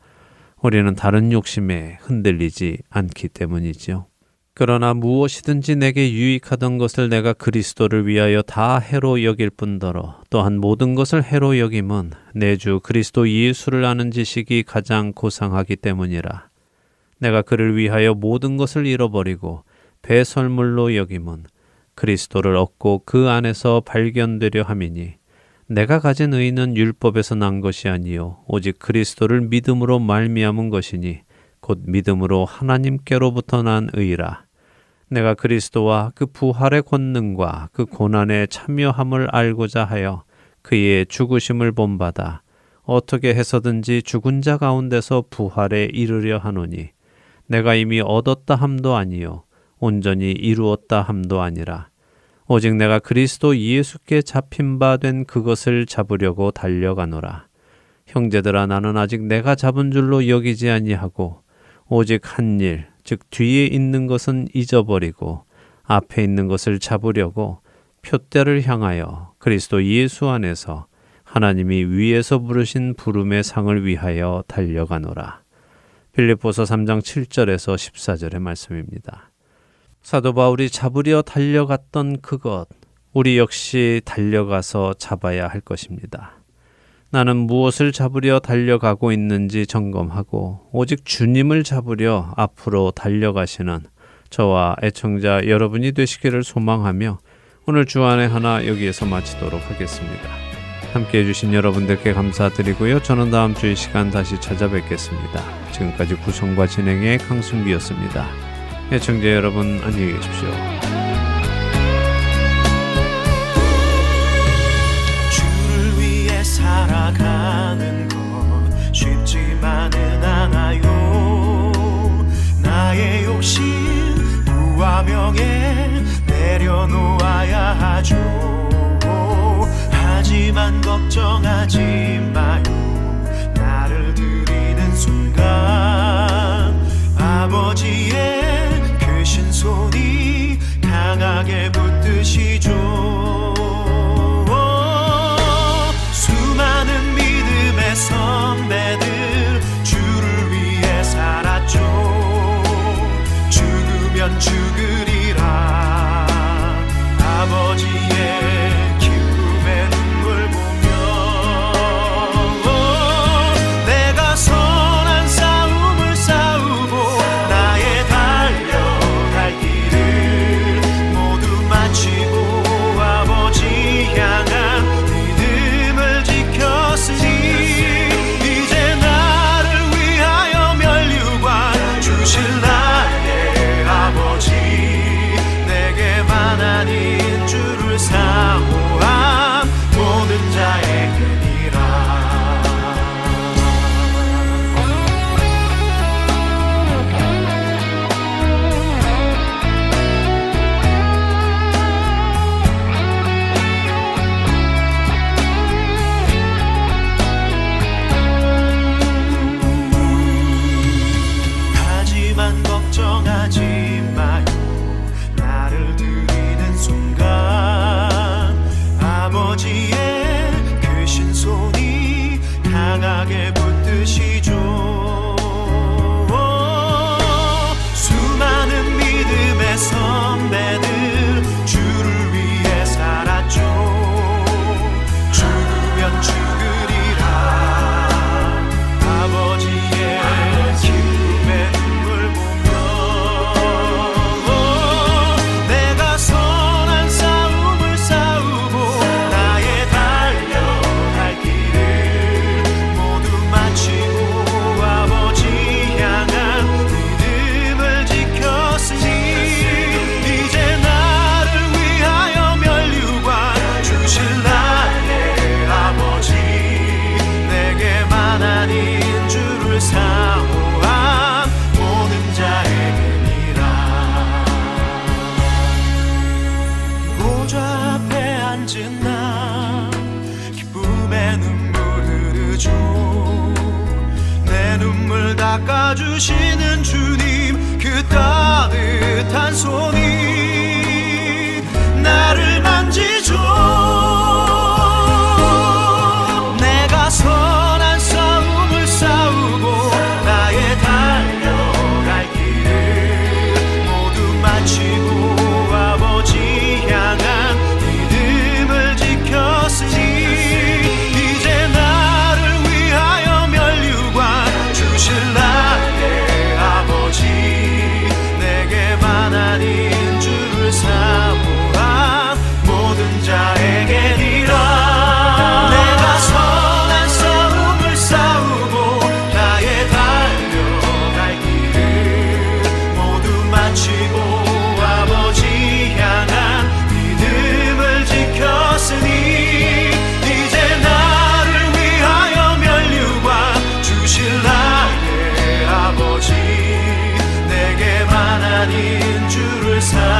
우리는 다른 욕심에 흔들리지 않기 때문이죠. 그러나 무엇이든지 내게 유익하던 것을 내가 그리스도를 위하여 다 해로 여길 뿐더러 또한 모든 것을 해로 여김은 내 주 그리스도 예수를 아는 지식이 가장 고상하기 때문이라. 내가 그를 위하여 모든 것을 잃어버리고 배설물로 여김은 그리스도를 얻고 그 안에서 발견되려 함이니 내가 가진 의는 율법에서 난 것이 아니요 오직 그리스도를 믿음으로 말미암은 것이니 곧 믿음으로 하나님께로부터 난 의라. 내가 그리스도와 그 부활의 권능과 그 고난에 참여함을 알고자 하여 그의 죽으심을 본받아 어떻게 해서든지 죽은 자 가운데서 부활에 이르려 하노니 내가 이미 얻었다 함도 아니요 온전히 이루었다 함도 아니라 오직 내가 그리스도 예수께 잡힌 바 된 그것을 잡으려고 달려가노라. 형제들아 나는 아직 내가 잡은 줄로 여기지 아니하고 오직 한 일, 즉 뒤에 있는 것은 잊어버리고 앞에 있는 것을 잡으려고 표대를 향하여 그리스도 예수 안에서 하나님이 위에서 부르신 부름의 상을 위하여 달려가노라. 빌립보서 3장 7절에서 14절의 말씀입니다. 사도 바울이 잡으려 달려갔던 그것, 우리 역시 달려가서 잡아야 할 것입니다. 나는 무엇을 잡으려 달려가고 있는지 점검하고 오직 주님을 잡으려 앞으로 달려가시는 저와 애청자 여러분이 되시기를 소망하며 오늘 주안의 하나 여기에서 마치도록 하겠습니다. 함께해 주신 여러분들께 감사드리고요. 저는 다음 주 이 시간 다시 찾아뵙겠습니다. 지금까지 구성과 진행의 강순기였습니다. 애청자 여러분 안녕히 계십시오. 주를 위해 살아가는 것 쉽지만은 않아요. 나의 욕심 부와 명예 내려놓아야 하죠. 하지만 걱정하지 마요. 나를 드리는 순간 아버지의 크신 손이 강하게 붙드시죠. 수많은 믿음의 선배들 주를 위해 살았죠. 죽으면 죽으리라. 아버지의 기쁨의 눈물 보며 내가 선한 싸움을 싸우고 나의 달려갈 길을 모두 마치고 아버지 향한 믿음을 지켰으니 이제 나를 위하여 면류관 주실 나의 아버지 내게만 아닌 주를 사모한 모든 자에게니라. 하지만 걱정하지 마요. 나를 드리는 순간 아버지의 크신 손이 강하게 붙드시죠. 수많은 믿음의 선배들 주를 위해 살았죠. 죽으면 죽으리라. 아버지의 기쁨의 눈물 보며 내가 선한 싸움을 싸우고 나의 달려갈 길을 모두 마치고 아버지 향한 믿음을 지켰으니 이제 나를 위하여 면류관 주실 나의 아버지 내게만 아닌 주를 사모한 모든 자에게니라. 보좌 앞에 앉은 나 기쁨의 눈물 흐르죠. 내 눈물 닦아주시는 주님 주를 사랑합니다.